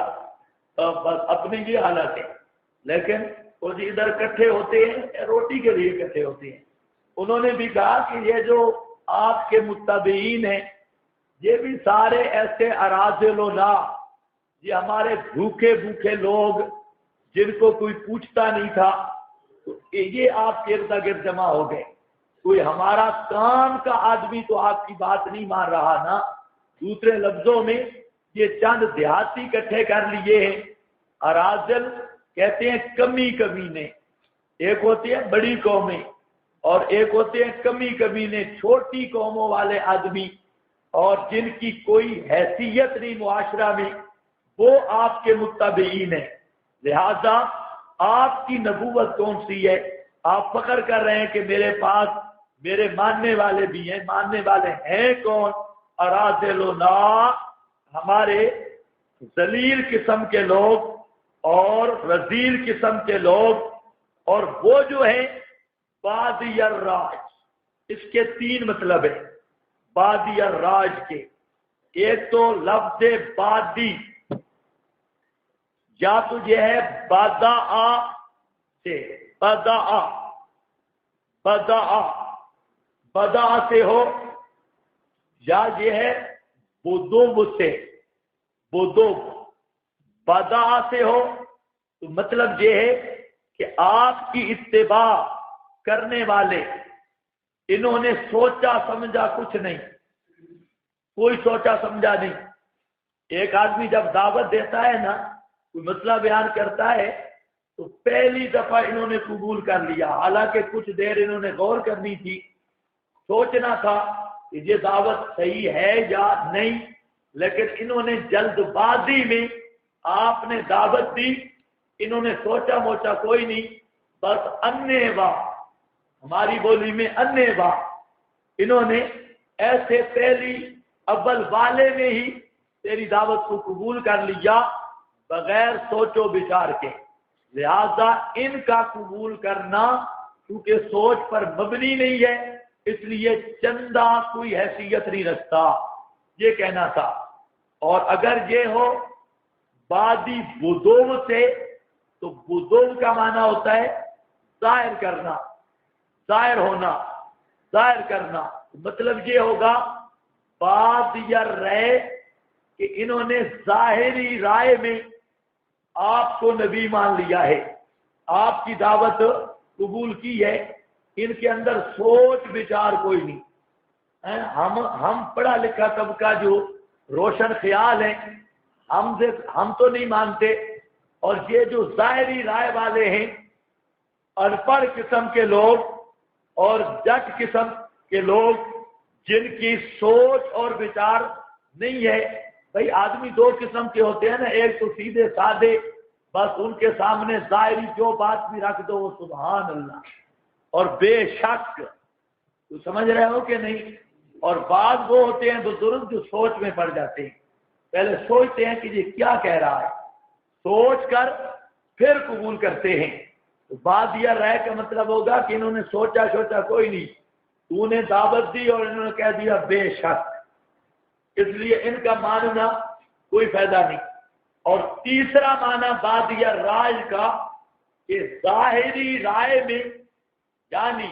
Speaker 1: بس اپنی یہ حالت ہے۔ لیکن وہ جو ادھر اکٹھے ہوتے ہیں روٹی کے لیے اکٹھے ہوتے ہیں۔ انہوں نے بھی کہا کہ یہ جو آپ کے متبعین ہیں یہ بھی سارے ایسے اراذلونا، یہ ہمارے بھوکے بھوکے لوگ جن کو کوئی پوچھتا نہیں تھا، تو یہ آپ کے ارد گرد جمع ہو گئے۔ کوئی ہمارا کام کا آدمی تو آپ کی بات نہیں مان رہا نا۔ دوسرے لفظوں میں یہ چند دیہاتی اکٹھے کر لیے ہیں۔ اراذل کہتے ہیں کمی کمینے، ایک ہوتی ہے بڑی قومیں اور ایک ہوتے ہیں کمی کمینے چھوٹی قوموں والے آدمی، اور جن کی کوئی حیثیت نہیں معاشرہ میں، وہ آپ کے متبعین ہیں۔ لہذا آپ کی نبوت کون سی ہے؟ آپ فخر کر رہے ہیں کہ میرے پاس میرے ماننے والے بھی ہیں۔ ماننے والے ہیں کون؟ اراذلونا، ہمارے ذلیل قسم کے لوگ اور رذیل قسم کے لوگ، اور وہ جو ہیں بادی الراج۔ اس کے تین مطلب ہیں بادی الراج کے۔ ایک تو لفظ بادی، یا تو یہ ہے بدآ سے، بدآ سے ہو، یا یہ ہے بدوب سے، بدوب بدآ سے ہو، تو مطلب یہ ہے کہ آپ کی اتباع کرنے والے انہوں نے سوچا سمجھا کچھ نہیں، کوئی سوچا سمجھا نہیں۔ ایک آدمی جب دعوت دیتا ہے نا، کوئی مسئلہ بیان کرتا ہے، تو پہلی دفعہ انہوں نے قبول کر لیا، حالانکہ کچھ دیر انہوں نے غور کرنی تھی، سوچنا تھا کہ یہ دعوت صحیح ہے یا نہیں، لیکن انہوں نے جلد بازی میں آپ نے دعوت دی، انہوں نے سوچا موچا کوئی نہیں، بس انے واہ، ہماری بولی میں انے واہ، انہوں نے ایسے پہلی اول والے میں ہی تیری دعوت کو قبول کر لیا بغیر سوچ و بچار کے۔ لہذا ان کا قبول کرنا کیونکہ سوچ پر مبنی نہیں ہے، اس لیے چندہ کوئی حیثیت نہیں رکھتا، یہ کہنا تھا۔ اور اگر یہ ہو بادی بدوم سے، تو بدوم کا معنی ہوتا ہے ظاہر کرنا، ظاہر ہونا، ظاہر کرنا۔ مطلب یہ ہوگا بادی الرائے کہ انہوں نے ظاہری رائے میں آپ کو نبی مان لیا ہے، آپ کی دعوت قبول کی ہے، ان کے اندر سوچ بچار کوئی نہیں۔ ہم پڑھا لکھا طبقہ جو روشن خیال ہیں، ہم تو نہیں مانتے، اور یہ جو ظاہری رائے والے ہیں، ان پڑھ قسم کے لوگ اور جٹ قسم کے لوگ، جن کی سوچ اور بچار نہیں ہے۔ بھئی آدمی دو قسم کے ہوتے ہیں نا، ایک تو سیدھے سادے، بس ان کے سامنے ظاہری جو بات بھی رکھ دو وہ سبحان اللہ اور بے شک، تو سمجھ رہے ہو کہ نہیں؟ اور بعض وہ ہوتے ہیں بزرگ جو سوچ میں پڑ جاتے ہیں، پہلے سوچتے ہیں کہ یہ کیا کہہ رہا ہے، سوچ کر پھر قبول کرتے ہیں۔ تو بادی الرائے کا مطلب ہوگا کہ انہوں نے سوچا کوئی نہیں، تو نے دعوت دی اور انہوں نے کہہ دیا بے شک، اس لیے ان کا ماننا کوئی فائدہ نہیں۔ اور تیسرا معنی بادی الرائے کا کہ ظاہری رائے میں، یعنی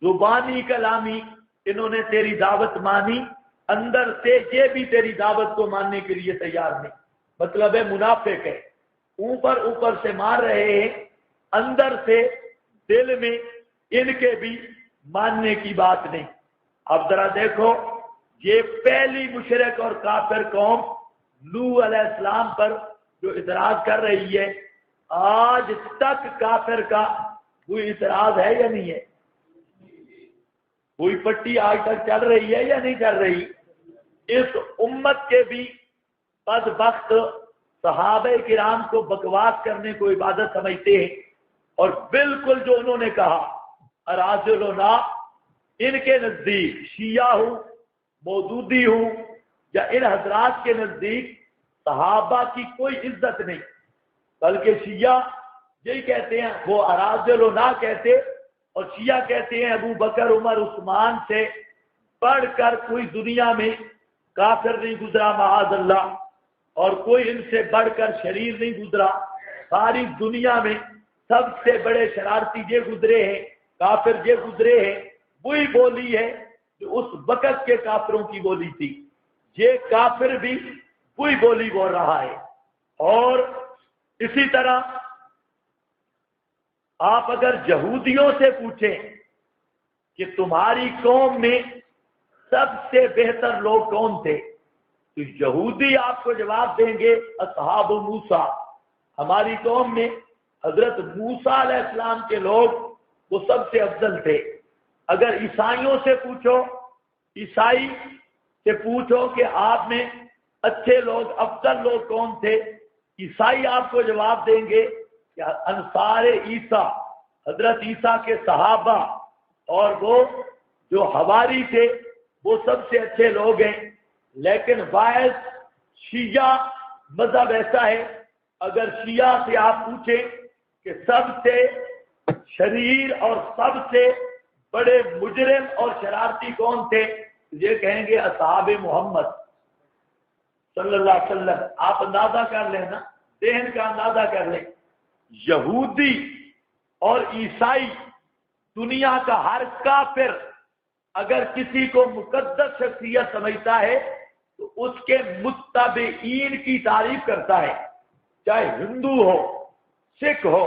Speaker 1: زبانی کلامی انہوں نے تیری دعوت مانی، اندر سے یہ بھی تیری دعوت کو ماننے کے لیے تیار نہیں، مطلب ہے منافق ہے، اوپر سے مار رہے ہیں، اندر سے دل میں ان کے بھی ماننے کی بات نہیں۔ اب ذرا دیکھو، یہ پہلی مشرک اور کافر قوم نوح علیہ السلام پر جو اعتراض کر رہی ہے، آج تک کافر کا کوئی اعتراض ہے یا نہیں ہے؟ کوئی پٹی آج تک چل رہی ہے یا نہیں چل رہی؟ اس امت کے بھی بدبخت صحابہ کرام کو بکواس کرنے کو عبادت سمجھتے ہیں، اور بالکل جو انہوں نے کہا اراذلونا، ان کے نزدیک شیعہ ہوں، مودودی ہوں، یا ان حضرات کے نزدیک صحابہ کی کوئی عزت نہیں، بلکہ شیعہ یہی کہتے ہیں، وہ اراذلونا کہتے، اور شیعہ کہتے ہیں ابو بکر عمر عثمان سے بڑھ کر کوئی دنیا میں کافر نہیں گزرا معاذ اللہ، اور کوئی ان سے بڑھ کر شریر نہیں گزرا، ساری دنیا میں سب سے بڑے شرارتی یہ گزرے ہیں، کافر یہ گزرے ہیں۔ وہی بولی ہے جو اس وقت کے کافروں کی بولی تھی، یہ کافر بھی وہی بولی بول رہا ہے۔ اور اسی طرح آپ اگر یہودیوں سے پوچھیں کہ تمہاری قوم میں سب سے بہتر لوگ کون تھے، تو یہودی آپ کو جواب دیں گے اصحاب موسیٰ، ہماری قوم میں حضرت موسیٰ علیہ السلام کے لوگ وہ سب سے افضل تھے۔ اگر عیسائیوں سے پوچھو، عیسائی سے پوچھو کہ آپ میں اچھے لوگ افضل لوگ کون تھے، عیسائی آپ کو جواب دیں گے کہ انصار عیسیٰ، حضرت عیسیٰ کے صحابہ اور وہ جو حواری تھے وہ سب سے اچھے لوگ ہیں۔ لیکن باعث شیعہ مذہب ایسا ہے، اگر شیعہ سے آپ پوچھیں کہ سب سے شریر اور سب سے بڑے مجرم اور شرارتی کون تھے، یہ کہیں گے اصحاب محمد صلی اللہ علیہ وسلم۔ آپ اندازہ کر لیں نا، ذہن کا اندازہ کر لیں، یہودی اور عیسائی، دنیا کا ہر کافر اگر کسی کو مقدس شخصیت سمجھتا ہے تو اس کے متبعین کی تعریف کرتا ہے، چاہے ہندو ہو سکھ ہو،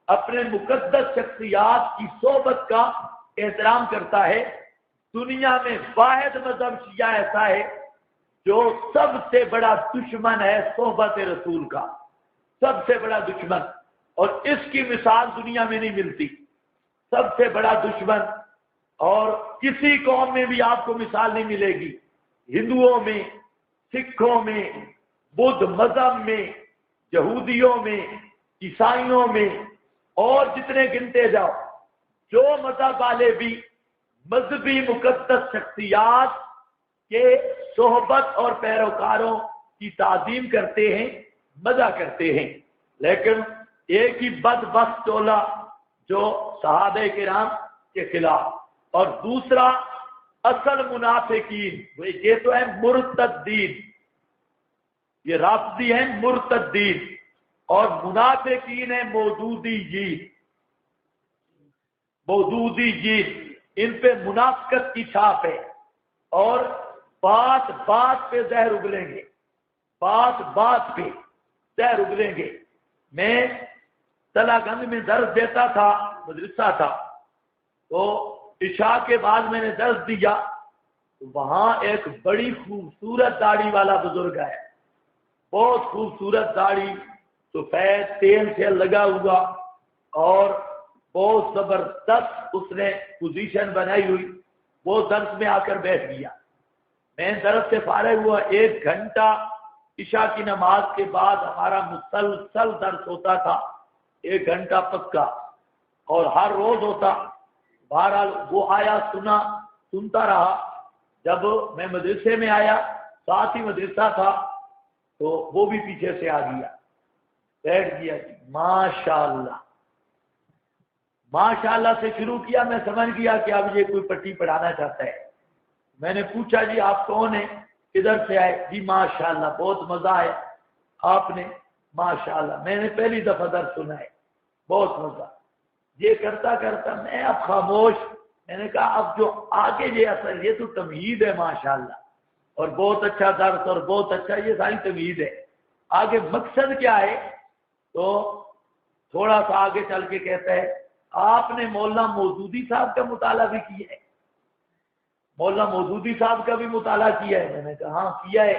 Speaker 1: اپنے مقدس شخصیات کی صحبت کا احترام کرتا ہے۔ دنیا میں واحد مذہب شیعہ ایسا ہے جو سب سے بڑا دشمن ہے صحبت رسول کا، سب سے بڑا دشمن، اور اس کی مثال دنیا میں نہیں ملتی، سب سے بڑا دشمن۔ اور کسی قوم میں بھی آپ کو مثال نہیں ملے گی، ہندوؤں میں، سکھوں میں، بدھ مذہب میں، یہودیوں میں، عیسائیوں میں، اور جتنے گنتے جاؤ، جو مذہب والے بھی مذہبی مقدس شخصیات کے صحبت اور پیروکاروں کی تعظیم کرتے ہیں، مزہ کرتے ہیں۔ لیکن ایک ہی بدبخت ٹولہ جو صحابہ کرام کے خلاف، اور دوسرا اصل منافقین، یہ تو ہے مرتدین، یہ رافضی ہیں مرتدین، اور منافقین ہیں مودودی جی، ان پہ منافقت کی چھاپ ہے، اور بات بات پہ زہر اگلیں گے، بات بات پہ زہر اگلیں گے۔ میں تلا گنج میں درس دیتا تھا، مدرسہ تھا، تو عشاء کے بعد میں نے درس دیا، تو وہاں ایک بڑی خوبصورت داڑھی والا بزرگ ہے، بہت خوبصورت داڑھی، سفید تیل سے لگا ہوا، اور بہت زبردست اس نے پوزیشن بنائی ہوئی، وہ درس میں آ کر بیٹھ گیا۔ میں درس سے فارغ ہوا، 1 گھنٹہ عشاء کی نماز کے بعد ہمارا مسلسل درس ہوتا تھا، 1 گھنٹہ پکا، اور ہر روز ہوتا۔ بہرحال وہ آیا، سنتا رہا۔ جب میں مدرسے میں آیا، ساتھ ہی مدرسہ تھا، تو وہ بھی پیچھے سے آ گیا، بیٹھ گیا۔ ماشاءاللہ ماشاءاللہ سے شروع کیا، میں سمجھ گیا کہ اب یہ کوئی پٹی پڑھانا چاہتا ہے۔ میں نے پوچھا جی آپ کون ہیں، کدھر سے آئے؟ جی ماشاءاللہ بہت مزہ آیا آپ نے، ماشاءاللہ میں نے پہلی دفعہ درس سنا ہے، بہت مزہ۔ یہ کرتا کرتا میں اب خاموش، میں نے کہا اب جو آگے یہ اثر، یہ تو تمہید ہے ماشاءاللہ، اور بہت اچھا درس اور بہت اچھا، یہ ساری تمہید ہے، آگے مقصد کیا ہے؟ تو تھوڑا سا آگے چل کے کہتا ہے آپ نے مولانا مودودی صاحب کا مطالعہ بھی کیا ہے؟ مولانا مودودی صاحب کا بھی مطالعہ کیا ہے؟ میں نے کہا ہاں کیا ہے۔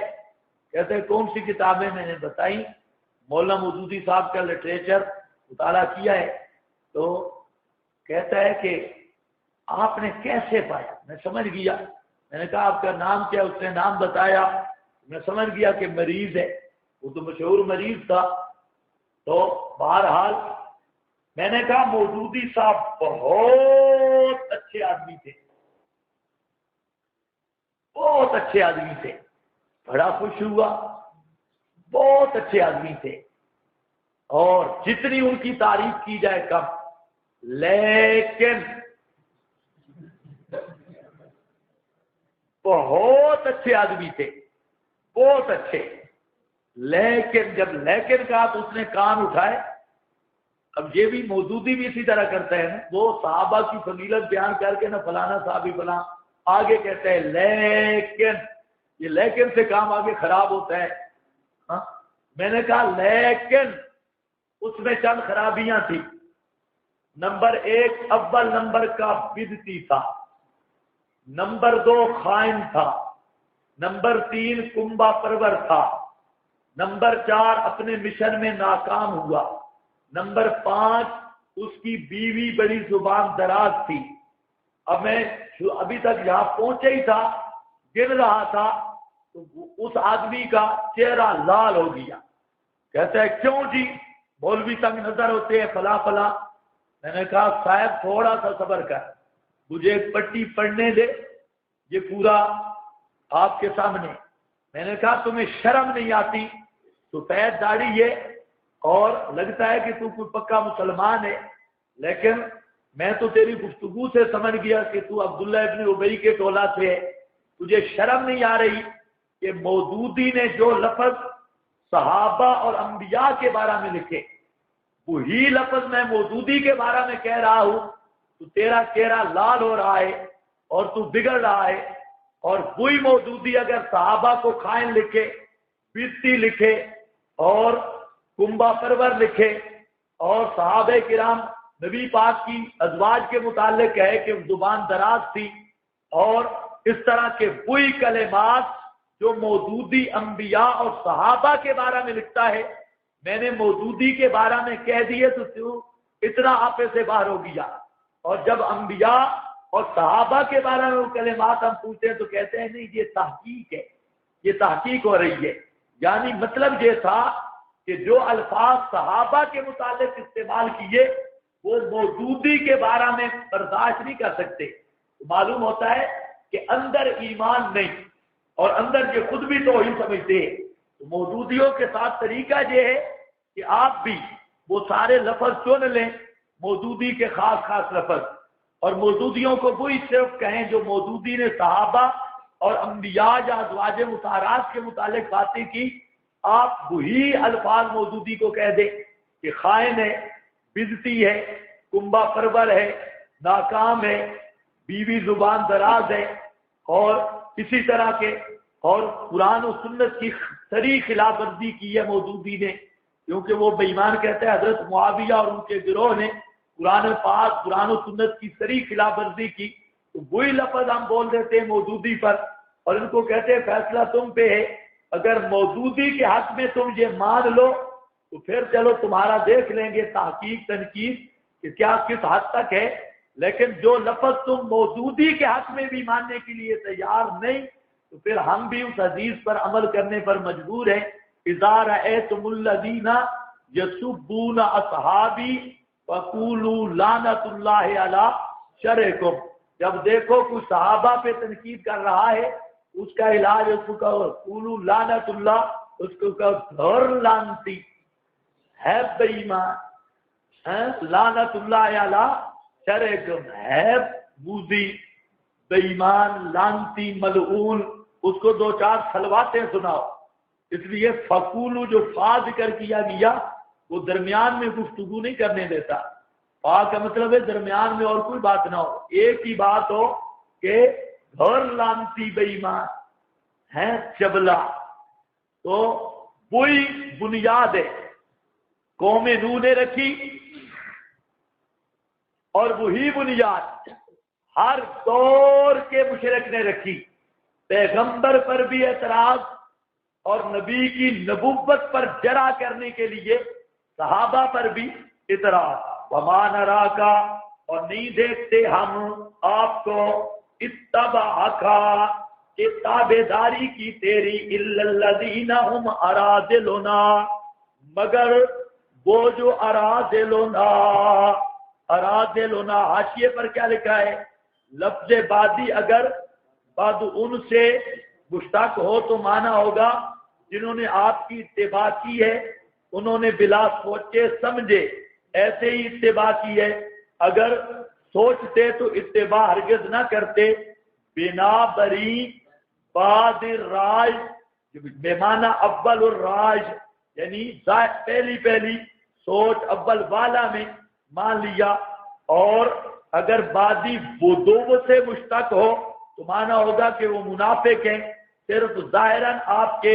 Speaker 1: کہتے ہیں کون سی کتابیں؟ میں نے بتائی، مولانا مودودی صاحب کا لٹریچر مطالعہ کیا ہے۔ تو کہتا ہے کہ آپ نے کیسے پایا؟ میں سمجھ گیا، میں نے کہا آپ کا نام کیا؟ اس نے نام بتایا، میں سمجھ گیا کہ مریض ہے، وہ تو مشہور مریض تھا۔ تو بہرحال میں نے کہا مودودی صاحب بہت اچھے آدمی تھے، بہت اچھے آدمی تھے، بڑا خوش ہوا، بہت اچھے آدمی تھے، اور جتنی ان کی تعریف کی جائے کم۔ لیکن بہت اچھے آدمی تھے، بہت اچھے، لیکن جب لیکن کہا تو اس نے کان اٹھائے۔ اب یہ بھی مودودی بھی اسی طرح کرتا ہے نا، وہ صحابہ کی فضیلت بیان کر کے نہ فلانا صحابی فلاں، آگے کہتے ہیں یہ لیکن سے کام آگے خراب ہوتا ہے. ہاں میں نے کہا لیکن اس میں چند خرابیاں تھیں. نمبر 1 اول نمبر کا بدعتی تھا، نمبر 2 خائن تھا، نمبر 3 کنبا پرور تھا، نمبر 4 اپنے مشن میں ناکام ہوا، نمبر 5 اس کی بیوی بڑی زبان دراز تھی. اب میں ابھی تک یہاں پہنچے ہی تھا، گن رہا تھا تو اس آدمی کا چہرہ لال ہو گیا. کہتا ہے کیوں جی مولوی تنگ نظر ہوتے ہیں فلاں فلاں. میں نے کہا صاحب تھوڑا سا صبر کر، مجھے ایک پٹی پڑھنے دے، یہ پورا آپ کے سامنے. میں نے کہا تمہیں شرم نہیں آتی؟ تو سفید داڑھی ہے اور لگتا ہے کہ تو کوئی پکا مسلمان ہے، لیکن میں تو تیری گفتگو سے سمجھ گیا کہ تو عبداللہ ابن ابی کے ٹولہ سے ہے. تجھے شرم نہیں آ رہی کہ مودودی نے جو لفظ صحابہ اور انبیاء کے بارے میں لکھے وہی لفظ میں مودودی کے بارے میں کہہ رہا ہوں، تو تیرا چہرہ لال ہو رہا ہے اور تو بگڑ رہا ہے. اور وہی مودودی اگر صحابہ کو خائن لکھے، بدعتی لکھے اور کنبا پرور لکھے اور صحابہ کرام نبی پاک کی ازواج کے متعلق ہے کہ زبان دراز تھی اور اس طرح کے وہی کلمات جو مودودی انبیاء اور صحابہ کے بارے میں لکھتا ہے، میں نے مودودی کے بارے میں کہہ دیے تو اتنا آپے سے باہر ہو گیا. اور جب انبیاء اور صحابہ کے بارے میں وہ کلمات ہم پوچھتے ہیں تو کہتے ہیں نہیں یہ تحقیق ہے، یہ تحقیق ہو رہی ہے. یعنی مطلب یہ تھا کہ جو الفاظ صحابہ کے متعلق استعمال کیے وہ مودودی کے بارے میں برداشت نہیں کر سکتے. معلوم ہوتا ہے کہ اندر ایمان نہیں اور اندر یہ خود بھی توحید سمجھتے ہیں. تو مودودیوں کے ساتھ طریقہ یہ ہے کہ آپ بھی وہ سارے لفظ چن لیں، مودودی کے خاص خاص لفظ، اور مودودیوں کو وہی صرف کہیں جو مودودی نے صحابہ اور انبیاء یا ازواج مطہرات کے متعلق باتیں کی. آپ وہی الفاظ مودودی کو کہہ دیں کہ خائن ہے، بدعتی ہے، کنبا پرور ہے، ناکام ہے، بیوی زبان دراز ہے اور اسی طرح کے. اور قرآن و سنت کی صریح خلاف ورزی کی ہے مودودی نے، کیونکہ وہ بے ایمان کہتے ہیں حضرت معاویہ اور ان کے گروہ نے قرآن پاک قرآن و سنت کی صریح خلاف ورزی کی. تو وہی لفظ ہم بول دیتے ہیں مودودی پر اور ان کو کہتے ہیں فیصلہ تم پہ ہے. اگر مودودی کے حق میں تم یہ مان لو تو پھر چلو تمہارا دیکھ لیں گے تحقیق تنقید کہ کیا کس حد تک ہے. لیکن جو لفظ تم مودودی کے حق میں بھی ماننے کے لیے تیار نہیں تو پھر ہم بھی اس حدیث پر عمل کرنے پر مجبور ہیں. اذا رأیتم الذین یسبون اصحابی فقولوا لعنۃ اللہ علی شرکم. جب دیکھو کوئی صحابہ پہ تنقید کر رہا ہے اس کا علاج اس کو کہو قولوا لعنۃ اللہ، اس کو کہو گھر لانتی ہے بے ایمان، لعنۃ اللہ علی شرکم ہے بوذی بے ایمان لانتی ملعون. اس کو 2-4 صلواتیں سناؤ. اس لیے فقولو جو فا ذکر کیا گیا وہ درمیان میں گفتگو نہیں کرنے دیتا. فا کا مطلب ہے درمیان میں اور کوئی بات نہ ہو، ایک ہی بات ہو کہ گھر لانتی بے ایمان ہے چبلا. تو وہی بنیاد ہے قوم نوح نے رکھی اور وہی بنیاد ہر دور کے مشرک نے رکھی. پیغمبر پر بھی اعتراض اور نبی کی نبوت پر جرح کرنے کے لیے صحابہ پر بھی اعتراض. وما نراکا اور نہیں دیکھتے ہم آپ کو اتبعکا کہ تابعداری کی تیری الا الذین هم اراذلنا مگر وہ جو اراذلنا. اراذلنا حاشیے پر کیا لکھا ہے؟ لفظ بعدی اگر بعد ان سے مشتق ہو تو معنی ہوگا جنہوں نے آپ کی اتباع کی ہے انہوں نے بلا سوچے سمجھے ایسے ہی اتباع کی ہے. اگر سوچتے تو اتباع ہرگز نہ کرتے. بنا بری بعد راج بے معنی اول الراج یعنی پہلی سوچ اول والا میں مان لیا. اور اگر بادی بدو سے مشتق ہو تو مانا ہوگا کہ وہ منافق ہیں، صرف ظاہراً آپ کے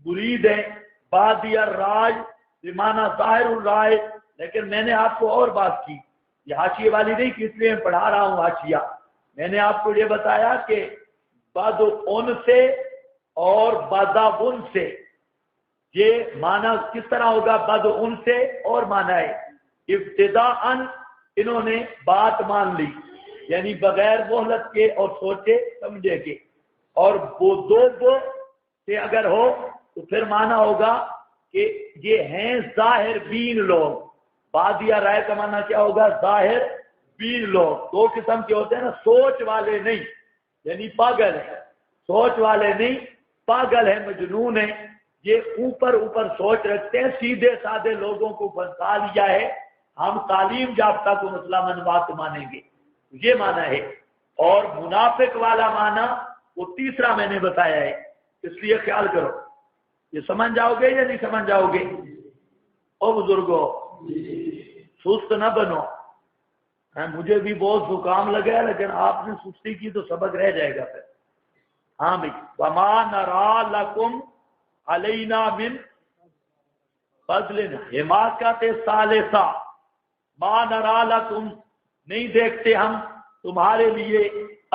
Speaker 1: مرید ہیں، بادی الرائے بمعنی ظاہر الرائے، لیکن میں نے آپ کو اور بات کی، یہ حاشیے والی نہیں کہ اس لیے میں پڑھا رہا ہوں حاشیہ، میں نے آپ کو یہ بتایا کہ بد ان سے اور بدابن سے یہ معنی کس طرح ہوگا؟ بد ان سے اور معنی ہے ابتداءً انہوں نے بات مان لی، یعنی بغیر مہلت کے اور سوچے سمجھے کے، اور وہ دو سے اگر ہو تو پھر معنی ہوگا کہ یہ ہیں ظاہر بین لوگ۔ بادیا رائے کا معنی کیا ہوگا؟ ظاہر بین لوگ۔ دو قسم کے ہوتے ہیں نا، سوچ والے نہیں، یعنی پاگل ہے، سوچ والے نہیں، پاگل ہے، مجنون ہے، یہ اوپر سوچ رکھتے ہیں، سیدھے سادے لوگوں کو پھنسا لیا ہے، ہم تعلیم یافتہ کو مسئلہ بات مانیں گے، یہ معنی ہے۔ اور منافق والا معنی وہ تیسرا میں نے بتایا ہے، اس لیے خیال کرو، یہ سمجھ جاؤ گے یا نہیں سمجھ جاؤ گے؟ او بزرگوں سست نہ بنو، مجھے بھی بہت زکام لگا ہے، لیکن آپ نے سستی کی تو سبق رہ جائے گا پھر۔ ہاں بھائی، وما نرا لکم علینا من فضل حماقت ثالثہ، ما نرا لکم، نہیں دیکھتے ہم تمہارے لیے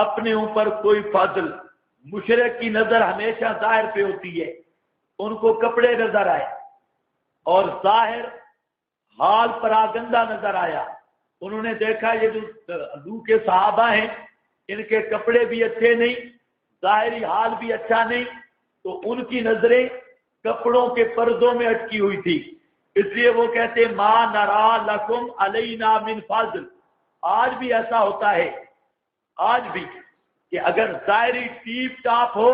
Speaker 1: اپنے اوپر کوئی فضل۔ مشرک کی نظر ہمیشہ ظاہر پہ ہوتی ہے، ان کو کپڑے نظر آئے اور ظاہر حال پراگندہ نظر آیا، انہوں نے دیکھا یہ جو لو کے صحابہ ہیں ان کے کپڑے بھی اچھے نہیں، ظاہری حال بھی اچھا نہیں، تو ان کی نظریں کپڑوں کے پردوں میں اٹکی ہوئی تھی، اس لیے وہ کہتے ما نرا لکم علینا من فضل۔ آج بھی ایسا ہوتا ہے، آج بھی، کہ اگر ظاہری ٹیپ ٹاپ ہو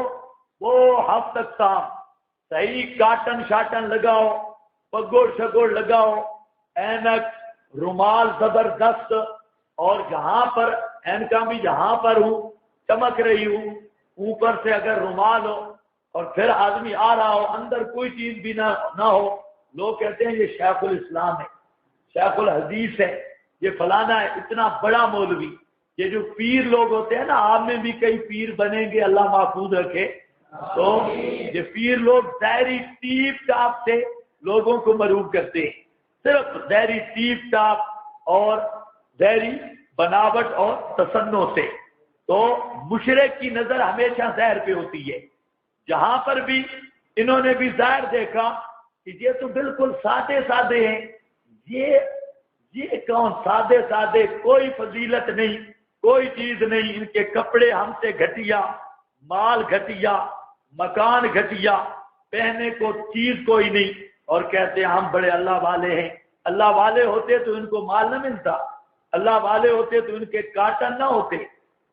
Speaker 1: وہ ہفتہ تک صاف، صحیح کاٹن شاٹن لگاؤ، پگوڑ شگوڑ لگاؤ، اینک رومال زبردست، اور جہاں پر اینکاں بھی جہاں پر ہوں چمک رہی ہوں، اوپر سے اگر رومال ہو، اور پھر آدمی آ رہا ہو اندر کوئی چیز بھی نہ ہو، لوگ کہتے ہیں یہ شیخ الاسلام ہے، شیخ الحدیث ہے، یہ فلانا ہے، اتنا بڑا مولوی۔ یہ جو پیر لوگ ہوتے ہیں نا، آپ میں بھی کئی پیر بنیں گے، اللہ محفوظ رکھے، تو یہ پیر لوگ ظاہری ٹیپ ٹاپ سے لوگوں کو مرعوب کرتے ہیں، صرف ظاہری ٹیپ ٹاپ اور ظاہری بناوٹ اور تصنع سے۔ تو مشرک کی نظر ہمیشہ ظاہر پہ ہوتی ہے، جہاں پر بھی انہوں نے بھی ظاہر دیکھا کہ یہ تو بالکل سادے سادے ہیں، یہ کون سادے سادے، کوئی فضیلت نہیں، کوئی چیز نہیں، ان کے کپڑے ہم سے گھٹیا، مال گھٹیا، مکان گھٹیا، پہنے کو چیز کوئی نہیں، اور کہتے ہیں ہم بڑے اللہ والے ہیں۔ اللہ والے ہوتے تو ان کو مال نہ ملتا، اللہ والے ہوتے تو ان کے کاٹن نہ ہوتے،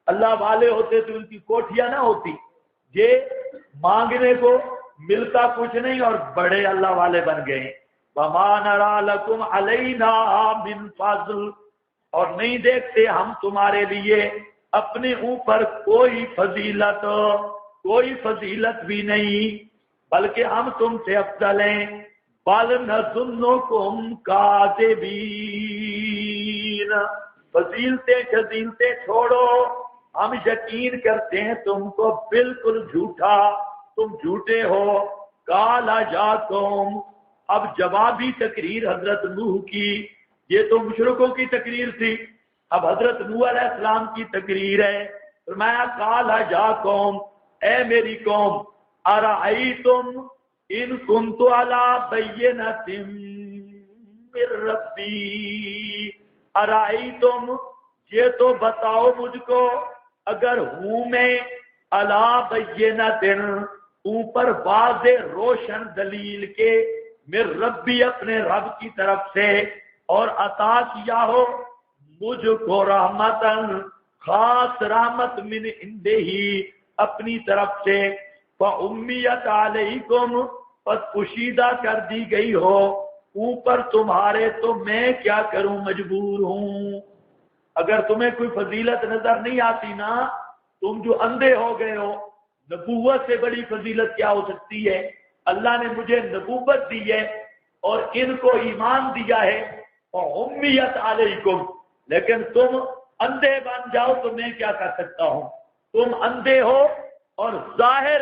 Speaker 1: اللہ والے ہوتے تو ان کی کوٹھیاں نہ ہوتی، یہ مانگنے کو ملتا کچھ نہیں اور بڑے اللہ والے بن گئے۔ وَمَا نَرَا لَكُمْ عَلَيْنَا مِنْ فَضْلٍ، اور نہیں دیکھتے ہم تمہارے لیے اپنے اوپر کوئی فضیلت بھی نہیں، بلکہ ہم تم سے افضل ہیں۔ بَلْ نَظُنُّكُمْ كَاذِبِينَ، فضیلتیں چھوڑو، ہم یقین کرتے ہیں تم کو بالکل جھوٹا، تم جھوٹے ہو۔ قَالَ جَاءَكُمْ، اب جوابی تقریر حضرت نوح کی، یہ تو مشرکوں کی تقریر تھی، اب حضرت نوح علیہ السلام کی تقریر ہے۔ فرمایا قال جاءکم، اے میری قوم، ارأیتم ان کنت علی بینۃ من ربی، ارأیتم، یہ تو بتاؤ مجھ کو، اگر ہوں میں علی بینۃ، اوپر واضح روشن دلیل کے، میرے ربی، اپنے رب کی طرف سے، اور عطا کیا ہو مجھ کو رحمتن، خاص رحمت، من عنده ہی، اپنی طرف سے، فامیت علیکم، پس پوشیدہ کر دی گئی ہو اوپر تمہارے، تو میں کیا کروں، مجبور ہوں۔ اگر تمہیں کوئی فضیلت نظر نہیں آتی نا، تم جو اندھے ہو گئے ہو، نبوت سے بڑی فضیلت کیا ہو سکتی ہے؟ اللہ نے مجھے نبوت دی ہے اور ان کو ایمان دیا ہے، اور امیت علیکم، لیکن تم اندھے بن جاؤ تو میں کیا کر سکتا ہوں؟ تم اندھے ہو اور ظاہر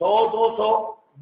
Speaker 1: 100-200